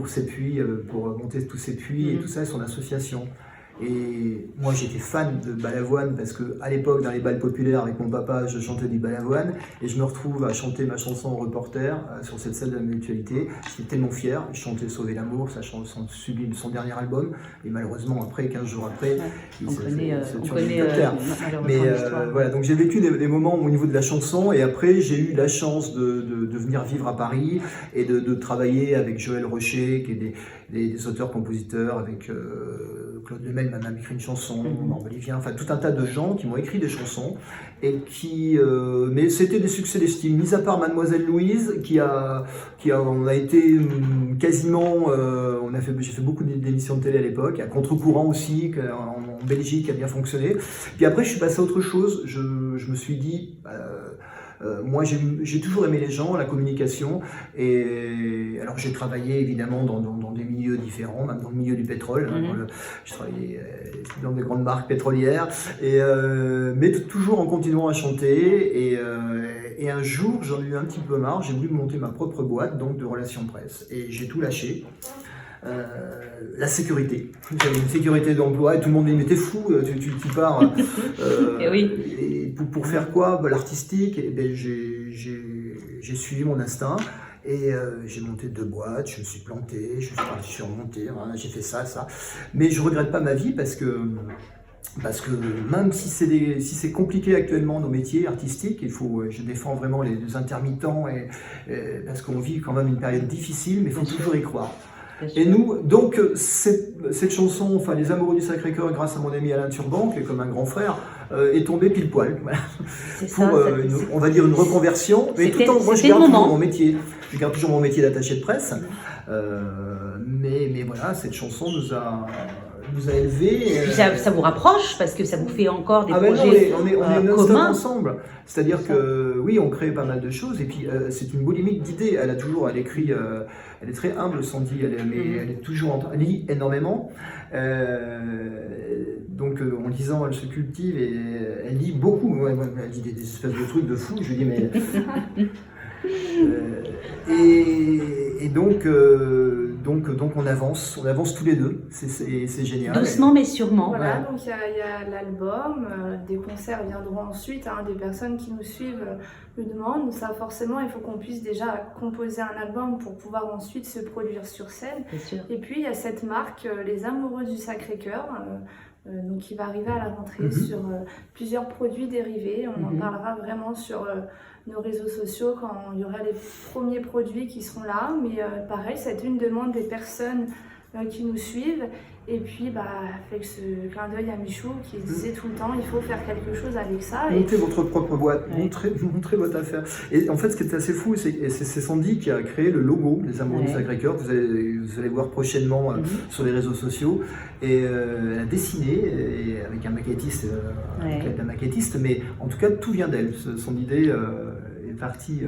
ces puits, pour monter tous ces puits et tout ça, et son association. Et moi j'étais fan de Balavoine parce que à l'époque dans les bals populaires avec mon papa je chantais du Balavoine et je me retrouve à chanter ma chanson Reporter sur cette scène de la Mutualité. J'étais tellement fier, je chantais Sauver l'amour, sa chanson sublime, son dernier album, et malheureusement après, 15 jours après, on connaît mais voilà, donc j'ai vécu des moments au niveau de la chanson et après j'ai eu la chance de venir vivre à Paris et de travailler avec Joël Rocher qui est des auteurs-compositeurs, avec Claude Lemel m'a même écrit une chanson, Bolivien, enfin tout un tas de gens qui m'ont écrit des chansons et qui, mais c'était des succès d'estime, mis à part Mademoiselle Louise on a été quasiment, j'ai fait beaucoup d'émissions de télé à l'époque, à contre-courant aussi, en Belgique, qui a bien fonctionné. Puis après je suis passé à autre chose, je me suis dit, moi j'ai toujours aimé les gens, la communication, et alors j'ai travaillé évidemment dans des milieux différents, même dans le milieu du pétrole, j'ai travaillé dans des grandes marques pétrolières, mais toujours en continuant à chanter, et un jour j'en ai eu un petit peu marre, j'ai voulu monter ma propre boîte donc de relations presse, et j'ai tout lâché. La sécurité. J'avais une sécurité d'emploi et tout le monde me dit mais t'es fou, tu pars. Et pour faire quoi? L'artistique, j'ai suivi mon instinct et j'ai monté 2 boîtes, je me suis planté, je suis remonté, hein, j'ai fait ça. Mais je regrette pas ma vie parce que même si c'est compliqué actuellement nos métiers artistiques, je défends vraiment les intermittents parce qu'on vit quand même une période difficile, mais il faut toujours y croire. Et nous, donc, cette chanson, enfin, Les Amoureux du Sacré-Cœur, grâce à mon ami Alain Turban, qui est comme un grand frère, est tombée pile poil. On va dire une reconversion, mais tout le temps, moi je garde toujours mon métier. Je garde toujours mon métier d'attaché de presse. Mais voilà, cette chanson nous a élevés. Ça vous rapproche parce que ça vous fait encore des projets on est non-stop communs ensemble. C'est-à-dire que oui, on crée pas mal de choses et puis c'est une boulimique d'idées. Elle écrit, elle est très humble, Sandy, elle lit énormément. Donc en lisant, elle se cultive et elle lit beaucoup. Elle lit des espèces de trucs de fou. Je lui dis mais et donc on avance tous les deux, c'est génial. Doucement mais sûrement. Voilà, donc il y a l'album, des concerts viendront ensuite, des personnes qui nous suivent le demandent. Ça forcément, il faut qu'on puisse déjà composer un album pour pouvoir ensuite se produire sur scène. Et puis il y a cette marque, Les Amoureux du Sacré-Cœur, donc qui va arriver à la rentrée sur plusieurs produits dérivés. On en parlera vraiment sur nos réseaux sociaux quand il y aura les premiers produits qui seront là, mais pareil, c'est une demande des personnes qui nous suivent, et puis avec ce clin d'œil à Michou qui disait tout le temps il faut faire quelque chose avec ça. Montez votre propre boîte, montrez votre affaire. Et en fait ce qui est assez fou, c'est Sandy qui a créé le logo des Amoureux du Sacré-Cœur, vous allez voir prochainement sur les réseaux sociaux, et elle a dessiné avec un maquettiste, avec un maquettiste, mais en tout cas tout vient d'elle, son idée est partie.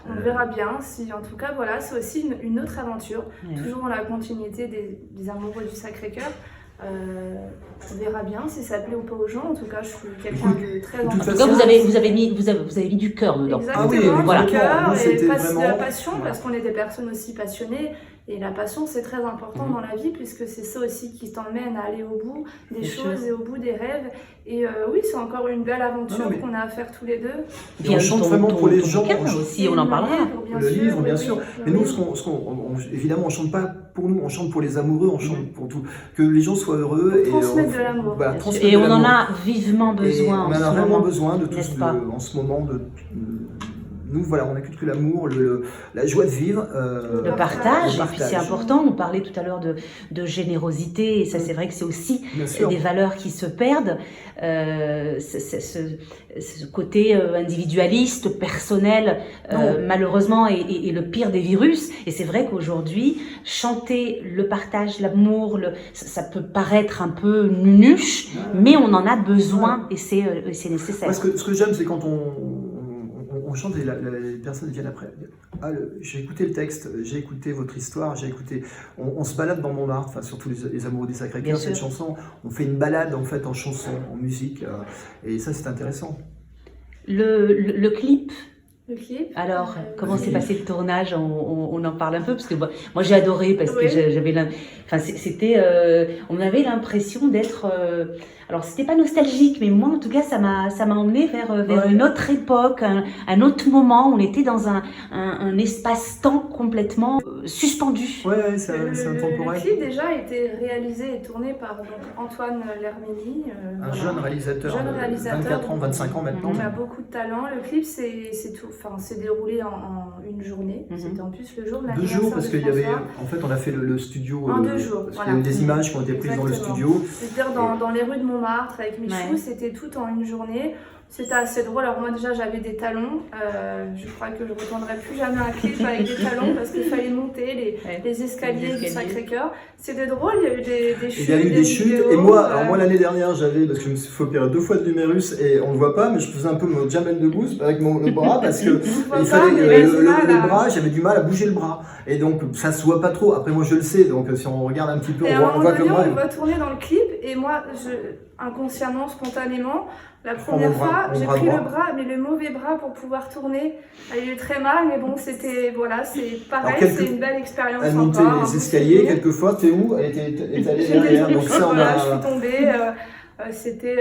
On verra bien, si en tout cas voilà, c'est aussi une autre aventure, toujours dans la continuité des Amoureux du Sacré-Cœur. On verra bien si ça plaît ou pas aux gens. En tout cas, je suis quelqu'un de très enthousiaste. En tout cas, vous avez mis du cœur dedans. Exactement, voilà. Du cœur et vraiment... de la passion, parce qu'on est des personnes aussi passionnées. Et la passion, c'est très important dans la vie, puisque c'est ça aussi qui t'emmène à aller au bout des choses et au bout des rêves. Et oui, c'est encore une belle aventure qu'on a à faire tous les deux. Et on chante vraiment pour les gens. Aussi, on en parlera. Le livre, bien sûr. Mais nous, évidemment, on ne chante pas pour nous, on chante pour les amoureux, on chante pour tout. Que les gens soient heureux. Pour transmettre de l'amour. Et on en a vivement besoin. On en a vraiment besoin de tout en ce moment. Nous, voilà, on n'a que l'amour, la joie de vivre. Le partage, et puis c'est important, on parlait tout à l'heure de générosité, et ça c'est vrai que c'est aussi des valeurs qui se perdent. Ce côté individualiste, personnel, malheureusement, est le pire des virus. Et c'est vrai qu'aujourd'hui, chanter le partage, l'amour, ça peut paraître un peu nunuche, mais on en a besoin et c'est nécessaire. Moi, ce que j'aime, c'est quand on chante et les personnes viennent après. J'ai écouté le texte, j'ai écouté votre histoire, on se balade dans Montmartre, enfin surtout les Amoureux des Sacré-Cœur, cette chanson, on fait une balade en fait en chanson, en musique, et ça c'est intéressant. Le clip Le clip. Alors, comment s'est oui. passé le tournage? On en parle un peu parce que moi j'ai adoré parce que Oui. j'avais enfin c'était on avait l'impression d'être alors c'était pas nostalgique mais moi en tout cas ça m'a emmené vers Ouais. une autre époque, un autre moment. On était dans un espace-temps complètement suspendu. Ouais, c'est intemporel. Le clip déjà a été réalisé et tourné par donc, Antoine Lermini. Un jeune réalisateur, Jeune de réalisateur, 24 ans, 25 ans maintenant. On a beaucoup de talent. Le clip s'est déroulé en une journée. C'était en plus le jour de 2 l'anniversaire jours parce de qu'il y avait, François. en fait, on a fait le studio. En 2 jours, Parce voilà. qu'il y a eu des images qui ont été prises dans le Exactement. studio. C'est-à-dire dans les rues de Montmartre avec Michou, Ouais. c'était tout en une journée. C'était assez drôle. Alors moi déjà j'avais des talons. Je crois que je ne retournerai plus jamais un clip avec des talons parce qu'il fallait monter les escaliers du Sacré-Cœur. C'était drôle, il y a eu des chutes. Il y a eu des chutes. vidéos, Et moi, alors moi l'année dernière, parce que je me suis fait opérer 2 fois de l'humérus et on ne le voit pas, mais je faisais un peu mon Jamel Debbouze avec le bras parce que voit il pas, fallait mais le bras, j'avais du mal à bouger le bras. Et donc ça se voit pas trop. Après moi je le sais, donc si on regarde un petit peu, Et à un on moment voit que donné, moi. on va tourner dans le clip et moi, inconsciemment, spontanément, la première mon bras- fois, mon j'ai bras pris droit. le bras, mais le mauvais bras pour pouvoir tourner. Il eu très mal, mais bon, c'était, voilà, c'est pareil, Alors, c'est une belle expérience Elle montait encore. un les beau escaliers, souvenir. quelquefois, t'es où? Elle est allée J'étais derrière. tombée, Donc ça, voilà, je suis tombée. C'était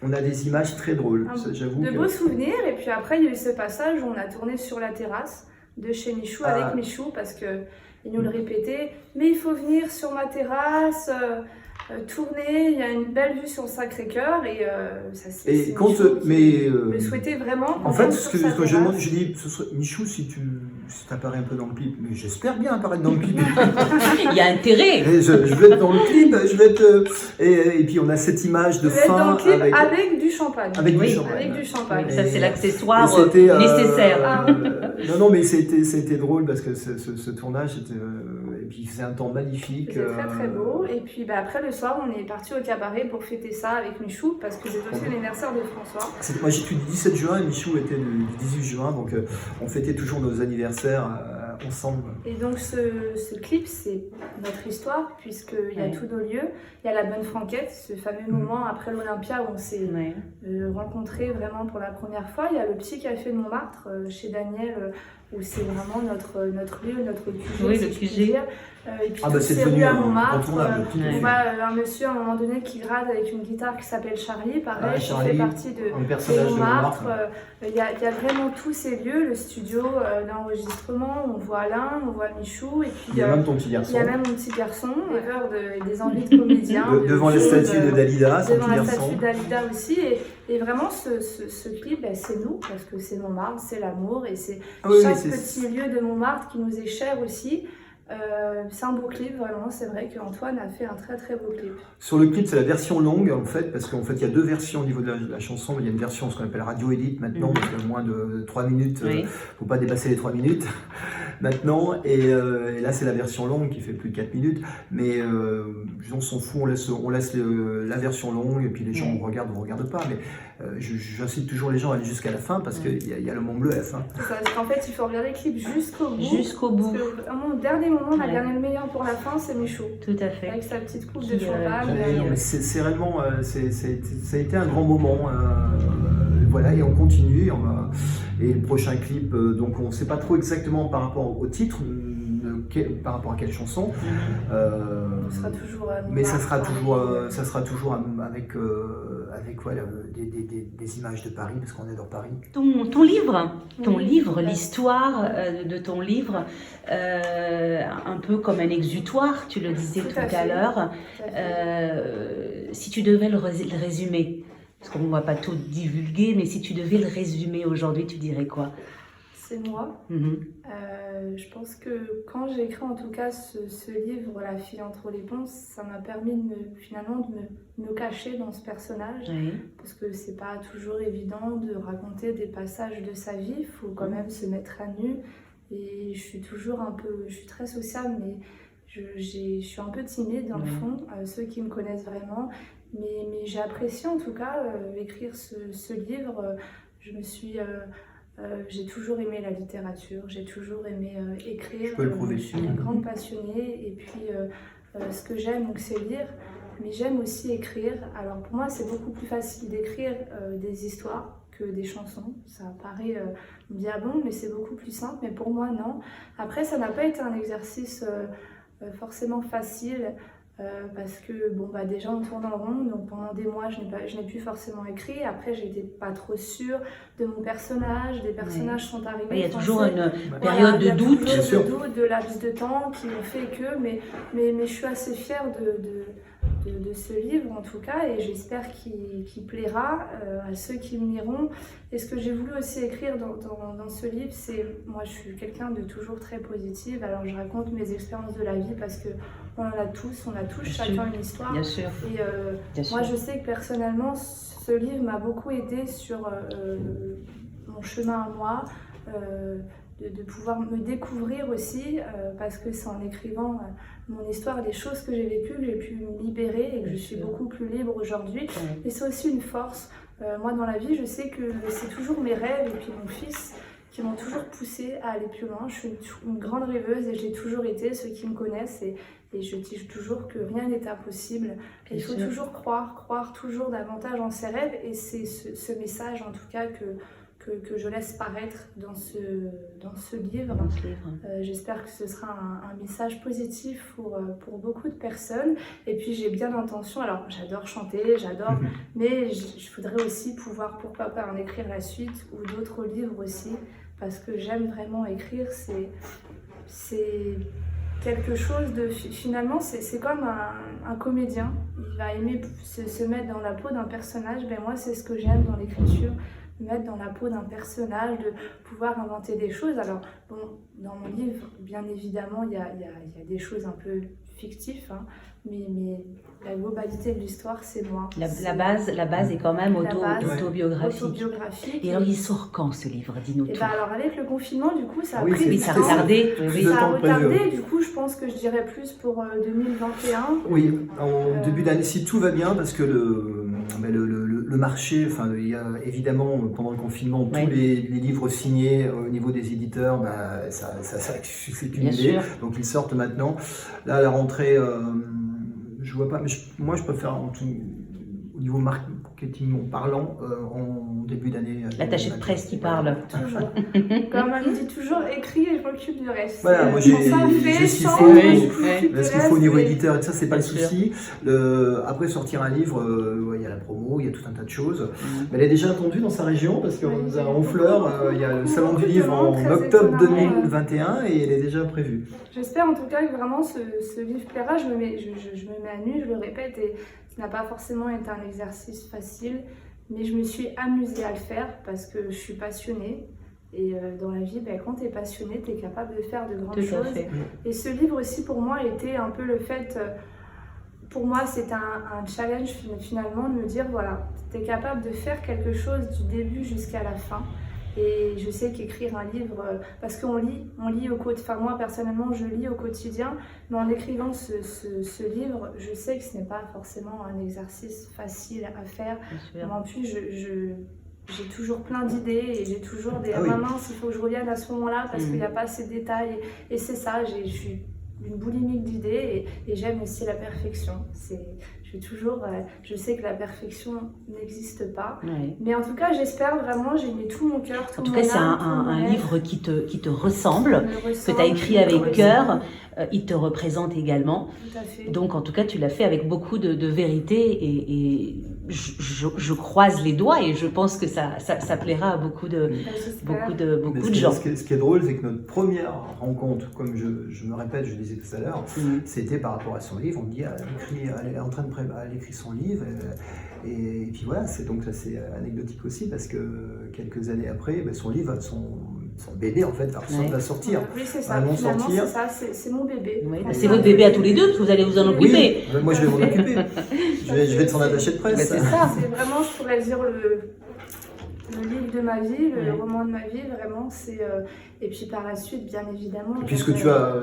on a des images très drôles. Ça, j'avoue de que- beaux souvenirs. Et puis après, il y a eu ce passage où on a tourné sur la terrasse de chez Michou avec Michou parce que il nous le répétait. Mais il faut venir sur ma terrasse. Tourner, il y a une belle vue sur le Sacré-Cœur et ça c'est Et quand, Michou qui mais le souhaitait vraiment. en fait, sur ce que sa quand j'ai terrasse. demandé, j'ai dit, Michou, si tu apparais un peu dans le clip, mais j'espère bien apparaître dans le clip. Il y a intérêt. Et je vais être dans le clip, je vais être. Et puis on a cette image de Je vais être dans fin le clip avec. avec du champagne. Avec du Oui, champagne. avec du champagne. Ça c'est Et l'accessoire c'était, nécessaire. non, mais c'était drôle parce que ce tournage, et puis il faisait un temps magnifique. C'était très très beau. Et puis après le soir, on est parti au cabaret pour fêter ça avec Michou parce que c'était aussi l'anniversaire de François. Moi j'étais du 17 juin et Michou était du 18 juin, donc on fêtait toujours nos anniversaires ensemble. Et donc ce clip, c'est notre histoire puisqu'il y a tous nos lieux. Il y a la Bonne Franquette, ce fameux moment après l'Olympia où on s'est rencontrés vraiment pour la première fois. Il y a le Petit Café de Montmartre chez Daniel où c'est vraiment notre lieu, notre QG. Oui, si le je puis QG. dire. Et puis Ah bah toutes c'est ces devenu rues à Montmartre. incontournable. On voit un monsieur à un moment donné qui grade avec une guitare qui s'appelle Charlie, pareil, Ah, qui Charlie, fait partie un de personnage de Montmartre. Montmartre. Il y a vraiment tous ces lieux, le studio d'enregistrement, on voit Alain, on voit Michou, et puis Il y a même ton petit il garçon. y a même mon petit garçon, rêveur des envies de comédien. Devant la statue de Dalida, son Devant petit la garçon. statue de Dalida aussi, et vraiment ce clip, ben, c'est nous, parce que c'est Montmartre, c'est l'amour, et c'est Ah oui, chaque mais petit lieu de Montmartre qui nous est cher aussi. C'est un beau clip, vraiment, c'est vrai qu'Antoine a fait un très très beau clip. Sur le clip, c'est la version longue en fait, parce qu'en fait il y a 2 versions au niveau de la chanson. Il y a une version, ce qu'on appelle radio edit maintenant, parce que moins de 3 minutes, faut pas dépasser les 3 minutes maintenant. Et là c'est la version longue qui fait plus de 4 minutes. Mais on s'en fout, on laisse la version longue et puis les gens regardent ou ne regardent pas. Mais j'incite toujours les gens à aller jusqu'à la fin parce qu'il y a le Mont Bleu à la fin. Parce qu'en fait, il faut regarder le clip jusqu'au bout. Jusqu'au bout. Parce que, vraiment, au dernier moment, on a gardé le meilleur pour la fin, c'est Michou. Tout à fait. Avec sa petite coupe Qui, de champagne. Non, mais c'est réellement, ça a été un grand moment. Voilà, et on continue. Et le prochain clip, donc on ne sait pas trop exactement par rapport au titre, par rapport à quelle chanson. Ce sera toujours mais ça sera toujours avec voilà, des images de Paris, parce qu'on adore Paris. Ton livre, l'histoire de ton livre, un peu comme un exutoire, tu le disais tout à l'heure. Si tu devais le résumer, parce qu'on ne va pas tout divulguer, mais si tu devais le résumer aujourd'hui, tu dirais quoi? C'est moi. Je pense que quand j'ai écrit en tout cas ce livre, La fille entre les ponts, ça m'a permis finalement de me cacher dans ce personnage. Parce que c'est pas toujours évident de raconter des passages de sa vie, il faut quand même se mettre à nu. Et je suis très sociable, mais je suis un peu timide dans le fond, ceux qui me connaissent vraiment. Mais j'ai apprécié en tout cas écrire ce livre. J'ai toujours aimé la littérature, j'ai toujours aimé écrire. Je peux le prouver. Je suis une grande passionnée et puis ce que j'aime, donc, c'est lire, mais j'aime aussi écrire. Alors pour moi, c'est beaucoup plus facile d'écrire des histoires que des chansons. Ça paraît bien bon, mais c'est beaucoup plus simple. Mais pour moi, non. Après, ça n'a pas été un exercice forcément facile. Parce que déjà on tourne en rond, donc pendant des mois je n'ai plus forcément écrit. Après j'étais pas trop sûre de mon personnage, des personnages sont arrivés. Il y a toujours une période de doute. Il y a toujours de doute, de laps de temps qui ont fait que, mais je suis assez fière de ce livre en tout cas, et j'espère qu'il plaira à ceux qui me liront. Et ce que j'ai voulu aussi écrire dans ce livre, c'est, moi je suis quelqu'un de toujours très positive, alors je raconte mes expériences de la vie parce que on en a tous chacun une histoire. Bien sûr. Et moi je sais que personnellement ce livre m'a beaucoup aidée sur mon chemin à moi, de pouvoir me découvrir aussi, parce que c'est en écrivant mon histoire, des choses que j'ai vécues, que j'ai pu me libérer et que je suis beaucoup plus libre aujourd'hui. Et c'est aussi une force. Moi dans la vie, je sais que c'est toujours mes rêves et puis mon fils qui m'ont toujours poussée à aller plus loin. Je suis une grande rêveuse et j'ai toujours été, ceux qui me connaissent, et je dis toujours que rien n'est impossible. Et il faut toujours croire toujours davantage en ses rêves, et c'est ce message en tout cas que je laisse paraître dans ce livre. J'espère que ce sera un message positif pour beaucoup de personnes. Et puis j'ai bien l'intention, alors j'adore chanter, mais je voudrais aussi pouvoir, pourquoi pas, en écrire la suite ou d'autres livres aussi, parce que j'aime vraiment écrire. C'est quelque chose de... Finalement, c'est comme un comédien. Il va aimer se mettre dans la peau d'un personnage. Ben moi, c'est ce que j'aime dans l'écriture. Me mettre dans la peau d'un personnage, de pouvoir inventer des choses. Alors, bon, dans mon livre, bien évidemment, il y a des choses un peu fictives, hein, mais la globalité de l'histoire, c'est moi. La base est quand même autobiographique. Et alors, il sort quand ce livre? Dis-nous tout. Alors, avec le confinement, du coup, ça a pris du temps. Ça a retardé, du coup, je pense que je dirais plus pour 2021. Oui, en début d'année, si tout va bien, parce que le marché, enfin, il y a évidemment, pendant le confinement, tous les livres signés au niveau des éditeurs, ça s'est cumulé, donc ils sortent maintenant. Là, à la rentrée, je vois pas, mais moi je peux faire au niveau marketing en parlant en début d'année. L'attaché de presse qui parle. Toujours. Comme elle me dit toujours, écris et je m'occupe du reste. Voilà, moi j'ai ce qu'il faut au niveau éditeur, et ça c'est pas le souci. Après sortir un livre, il y a la promo, il y a tout un tas de choses. Mais elle est déjà attendue dans sa région parce qu'à Honfleur, il y a le salon du livre en octobre 2021 et elle est déjà prévue. J'espère en tout cas que vraiment ce livre plaira. Je me mets à nu, je le répète, et ça n'a pas forcément été un exercice facile, mais je me suis amusée à le faire parce que je suis passionnée. Et dans la vie, quand tu es passionné, tu es capable de faire de grandes choses. Et ce livre aussi, pour moi, était un peu le fait... Pour moi, c'est un challenge finalement de me dire, voilà, tu es capable de faire quelque chose du début jusqu'à la fin. Et je sais qu'écrire un livre, parce qu'on lit au quotidien, enfin moi personnellement je lis au quotidien, mais en écrivant ce livre, je sais que ce n'est pas forcément un exercice facile à faire. Mais en plus, j'ai toujours plein d'idées et j'ai toujours des mince, il faut que je revienne à ce moment-là parce qu'il n'y a pas assez de détails. Et c'est ça, je suis une boulimique d'idées et j'aime aussi la perfection. Je sais que la perfection n'existe pas, mais en tout cas j'espère vraiment, j'ai mis tout mon cœur, tout mon âme. En tout cas c'est un livre qui te ressemble, que tu as écrit avec cœur, il te représente également. Tout à fait. Donc en tout cas tu l'as fait avec beaucoup de vérité et je croise les doigts et je pense que ça plaira à beaucoup de gens. Ce qui est drôle, c'est que notre première rencontre, comme je me répète, je le disais tout à l'heure, c'était par rapport à son livre. On me dit, elle est en train de elle écrit son livre, et puis voilà, c'est anecdotique aussi parce que quelques années après, son livre, son bébé en fait va sortir. Oui, c'est ça, finalement c'est ça, c'est mon bébé. C'est votre bébé à tous les deux, parce que vous allez vous en occuper. Oui, moi je vais m'en occuper. Je vais s'en attacher de presse. C'est ça. C'est vraiment, je pourrais dire, le livre de ma vie, le roman de ma vie, vraiment, c'est... et puis par la suite, bien évidemment... Et puis ce que tu as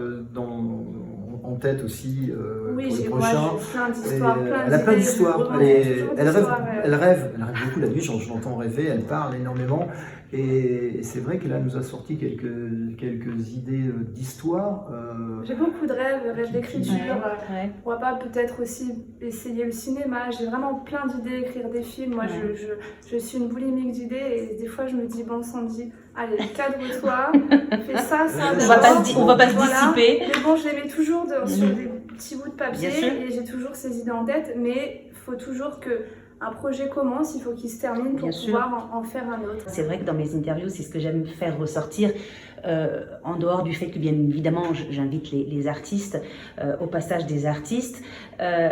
en tête aussi Oui, pour le j'ai prochain. plein d'histoires, Elle a plein d'histoires. Elle rêve rêve beaucoup la nuit, je l'entends rêver, elle parle énormément. Et c'est vrai qu'elle nous a sorti quelques idées d'histoire. J'ai beaucoup de rêves d'écriture. Ouais. Pourquoi pas peut-être aussi essayer le cinéma. J'ai vraiment plein d'idées, écrire des films. Moi, je suis une boulimique d'idées et des fois, je me dis, bon, Sandy, allez, cadre-toi, fais ça, ça. On va pas se dissiper. Mais bon, je les mets toujours sur des petits bouts de papier Bien sûr. et j'ai toujours ces idées en tête, mais il faut toujours que un projet commence, il faut qu'il se termine pour Bien sûr. pouvoir en faire un autre. C'est vrai que dans mes interviews, c'est ce que j'aime faire ressortir, en dehors du fait que bien évidemment j'invite les artistes, au passage des artistes.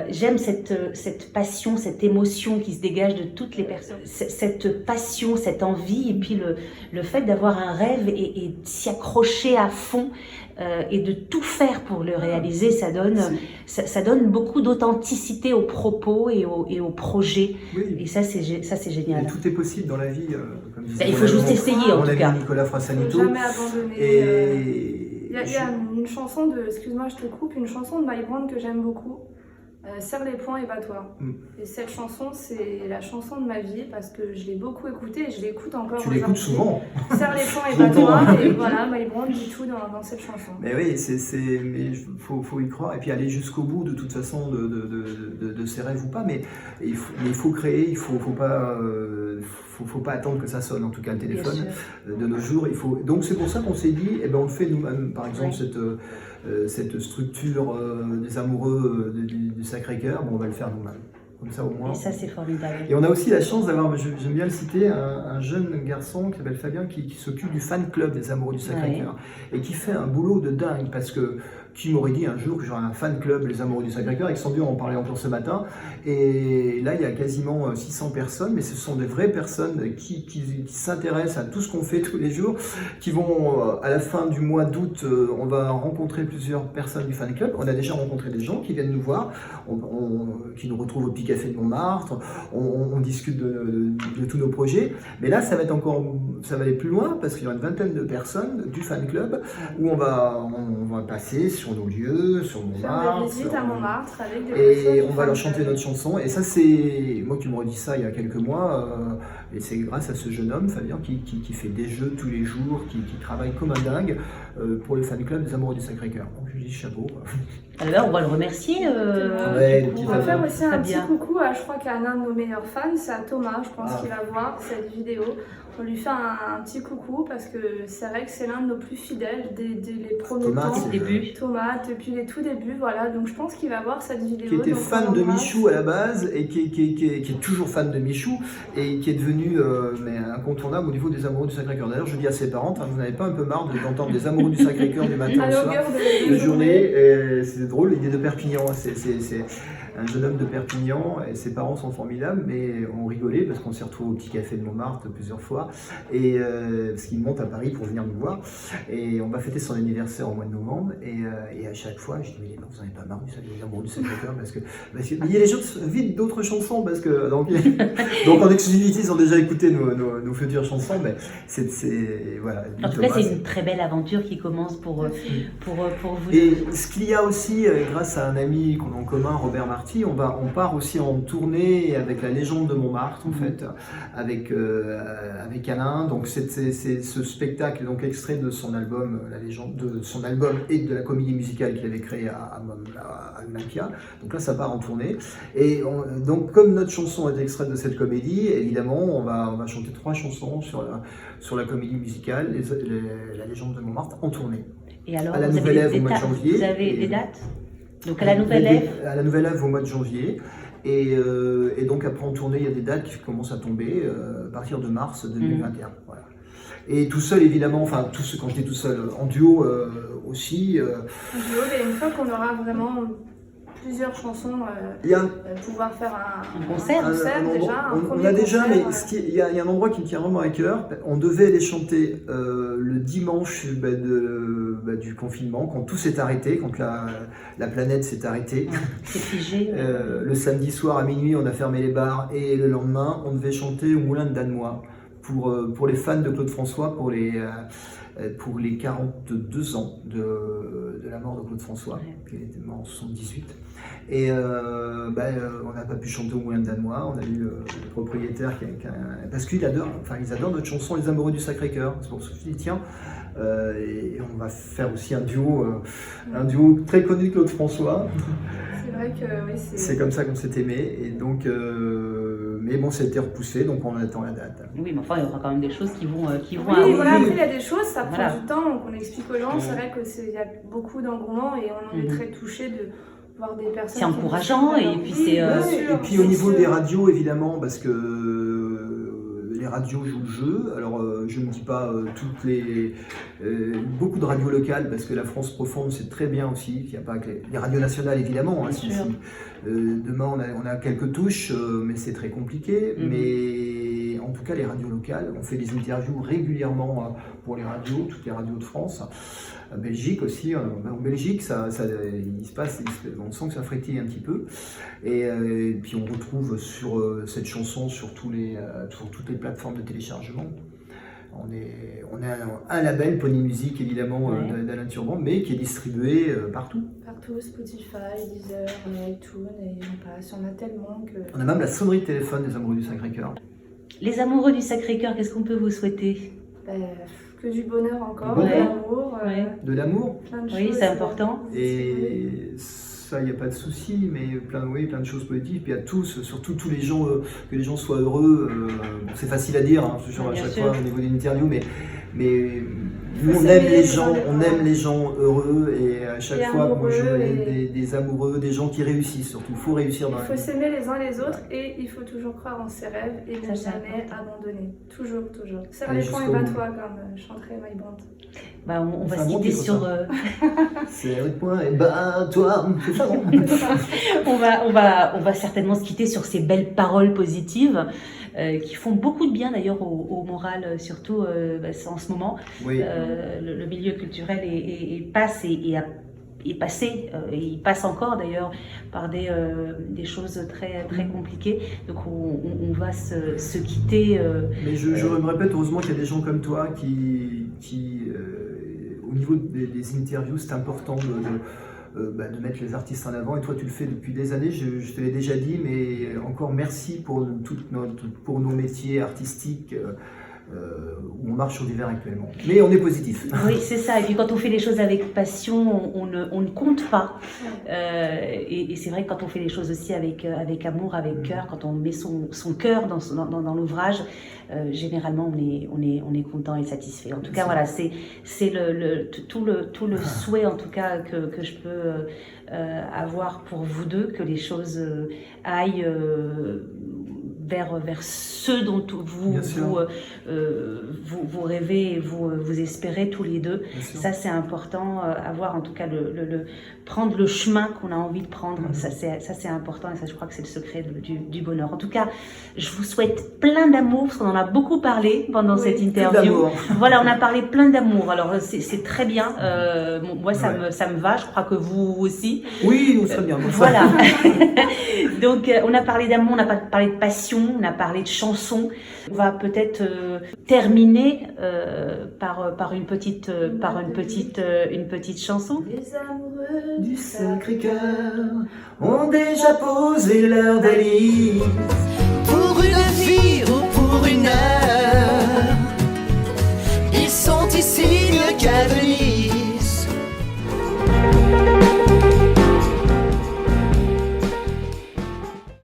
J'aime cette passion, cette émotion qui se dégage de toutes les personnes. Cette passion, cette envie et puis le fait d'avoir un rêve et s'y accrocher à fond. Et de tout faire pour le réaliser, ça donne beaucoup d'authenticité aux propos et aux projets. Oui. Et ça, c'est génial. Et tout est possible dans la vie. Comme disait il faut juste essayer, en tout cas. Nicolas Frassanito. Il ne faut jamais abandonner. Il y a une chanson de, excuse-moi, je te coupe, une chanson de My Brand que j'aime beaucoup. Serre les poings et bats-toi. Et cette chanson, c'est la chanson de ma vie parce que je l'ai beaucoup écoutée et je l'écoute encore aujourd'hui. Tu l'écoutes souvent. Serre les poings et bats-toi. Et voilà, My Brand dit tout dans cette chanson. Mais oui, mais faut y croire et puis aller jusqu'au bout de toute façon de ses rêves ou pas. Mais il faut créer, il faut pas attendre que ça sonne, en tout cas le téléphone de nos jours. Donc c'est pour ça qu'on s'est dit, on le fait nous-mêmes. Par exemple, cette structure des amoureux du Sacré-Cœur, on va le faire nous-mêmes. Comme ça au moins. Et ça c'est formidable. Et on a aussi la chance d'avoir, j'aime bien le citer, un jeune garçon qui s'appelle Fabien qui s'occupe du fan club des amoureux du Sacré-Cœur et qui fait un boulot de dingue parce que qui m'aurait dit un jour que j'aurais un fan club les amoureux du Sacré-Cœur. Avec Sandy, on en parlait encore ce matin. Et là, il y a quasiment 600 personnes, mais ce sont des vraies personnes qui s'intéressent à tout ce qu'on fait tous les jours, qui vont, à la fin du mois d'août, on va rencontrer plusieurs personnes du fan club. On a déjà rencontré des gens qui viennent nous voir, qui nous retrouvent au Petit Café de Montmartre, on discute de tous nos projets. Mais là, ça va aller plus loin, parce qu'il y aura une vingtaine de personnes du fan club, où on va passer sur nos lieux, sur Montmartre. Faire des visites à Montmartre avec des et on va leur chanter notre chanson. Et ça, c'est moi qui me redis ça il y a quelques mois. Et c'est grâce à ce jeune homme, Fabien, qui fait des jeux tous les jours, qui travaille comme un dingue pour le fan club des amoureux du Sacré-Cœur. Donc je lui dis chapeau. Alors on va le remercier. On va faire aussi un petit coucou à, je crois qu'à un de nos meilleurs fans, c'est à Thomas, je pense qu'il va voir cette vidéo. On lui fait un petit coucou parce que c'est vrai que c'est l'un de nos plus fidèles dès les premiers temps. Thomas, depuis les tout débuts, voilà. Donc je pense qu'il va voir cette vidéo. Qui était fan de Michou à la base et qui est toujours fan de Michou et qui est devenu incontournable au niveau des amoureux du Sacré-Cœur. D'ailleurs, je dis à ses parents, vous n'avez pas un peu marre d'entendre des amoureux du Sacré-Cœur du matin au soir, de journée. C'est drôle, il est de Perpignan. C'est un jeune homme de Perpignan et ses parents sont formidables, mais on rigolait parce qu'on s'est retrouvés au Petit Café de Montmartre plusieurs fois et parce qu'il monte à Paris pour venir nous voir et on va fêter son anniversaire au mois de novembre et à chaque fois je dis mais vous n'en avez pas marre des amoureux du Sacré-Cœur parce que il y a les gens vite d'autres chansons parce que donc en exclusivité ils ont déjà écouté nos futures chansons, mais c'est voilà. En tout cas c'est une très belle aventure qui commence pour vous. Et ce qu'il y a aussi grâce à un ami qu'on a en commun, Robert Marty, on part aussi en tournée avec la légende de Montmartre en fait, avec Alain. Donc c'est ce spectacle donc extrait de son album, la légende de son album et de la comédie musicale qu'il avait créée à Olympia. Donc là ça part en tournée. Et donc comme notre chanson est extraite de cette comédie, évidemment on va chanter 3 chansons sur la comédie musicale, la légende de Montmartre en tournée. Et alors à la Nouvelle Ève au mois de janvier. Vous avez des dates? Donc à la Nouvelle Ève. À la Nouvelle Ève au mois de janvier. Et donc après en tournée, il y a des dates qui commencent à tomber à partir de mars 2021. Voilà. Et tout seul évidemment, enfin quand je dis tout seul, en duo aussi. En duo, et une fois qu'on aura vraiment plusieurs chansons, pouvoir faire un concert déjà. On a déjà, mais il y a un endroit qui me tient vraiment à cœur. On devait les chanter le dimanche du confinement, quand tout s'est arrêté, quand la planète s'est arrêtée. C'est figé. Le samedi soir à minuit, on a fermé les bars et le lendemain, on devait chanter au Moulin de Danemois pour les fans de Claude François, pour les pour les 42 ans de la mort de Claude François, qui était mort en 78. Et on n'a pas pu chanter au Moulin de Danois. On a eu le propriétaire parce qu'ils adorent notre chanson Les Amoureux du Sacré-Cœur. C'est pour ça que je dis tiens, et on va faire aussi un duo très connu de Claude François. C'est vrai que oui, c'est comme ça qu'on s'est aimé. Et donc, mais bon, ça a été repoussé, donc on attend la date. Oui, mais enfin, il y aura quand même des choses qui vont oui, voilà, après il y a des choses, ça prend du temps, donc on explique aux gens. C'est vrai qu'il y a beaucoup d'engouement et on est très touchés de voir des personnes. C'est encourageant et puis c'est. Et puis au niveau des radios, évidemment, parce que les radios jouent le jeu. Alors, je ne dis pas beaucoup de radios locales, parce que la France profonde, c'est très bien aussi. Il n'y a pas que les radios nationales, évidemment. Demain, on a quelques touches, mais c'est très compliqué. Mais en tout cas, les radios locales, on fait des interviews régulièrement pour les radios, toutes les radios de France. En Belgique aussi, en Belgique, on sent que ça frétille un petit peu. Et puis on retrouve sur cette chanson sur toutes les plateformes de téléchargement. On a un label, Pony Music, évidemment, d'Alain Turban, mais qui est distribué partout. Partout, Spotify, Deezer, iTunes, et on passe. On a tellement que... On a même la sonnerie de téléphone des Amoureux du Sacré-Cœur. Les Amoureux du Sacré-Cœur, qu'est-ce qu'on peut vous souhaiter? Que du bonheur encore, de l'amour. De l'amour. Plein de choses. Oui, c'est important. Et ça, il n'y a pas de souci, mais plein de choses positives. Puis à tous, surtout tous les gens, que les gens soient heureux. C'est facile à dire, toujours à chaque fois au niveau d'une interview, mais nous on aime les gens heureux, et à chaque fois, moi je veux des amoureux, des gens qui réussissent surtout. Il faut réussir dans la vie. Il faut s'aimer les uns les autres, et il faut toujours croire en ses rêves et ne jamais abandonner. Toujours. Serre les poings et bats-toi, comme chanterait My Band. On va se quitter sur... Serre les poings et bats-toi. C'est ça, non? on va certainement se quitter sur ces belles paroles positives qui font beaucoup de bien d'ailleurs au moral, surtout en ce moment. Oui. Le milieu culturel passe et il passe encore d'ailleurs par des choses très, très compliquées. Donc on va se quitter. Mais je me répète, heureusement qu'il y a des gens comme toi qui au niveau des interviews, c'est important de mettre les artistes en avant, et toi tu le fais depuis des années, je te l'ai déjà dit, mais encore merci pour nos métiers artistiques où on marche sur du verre actuellement. Mais on est positif. Oui, c'est ça. Et puis quand on fait les choses avec passion, on ne compte pas. Et c'est vrai que quand on fait les choses aussi avec amour, avec cœur, quand on met son cœur dans l'ouvrage, généralement on est content et satisfait. En tout cas, voilà, c'est tout le souhait en tout cas que je peux avoir pour vous deux, que les choses aillent vers ceux dont vous rêvez et vous espérez tous les deux. Ça, c'est important, avoir en tout cas prendre le chemin qu'on a envie de prendre. Ça, c'est important, et ça, je crois que c'est le secret du bonheur. En tout cas, je vous souhaite plein d'amour, parce qu'on en a beaucoup parlé pendant cette interview. Voilà, on a parlé plein d'amour. Alors, c'est très bien. Moi, ça me va. Je crois que vous aussi. Oui, nous très bien. Voilà. Donc, on a parlé d'amour, on a parlé de passion, on a parlé de chansons. On va peut-être terminer par une petite chanson. Les amoureux du Sacré-Cœur ont déjà posé leur valise. Pour une vie ou pour une heure, ils sont ici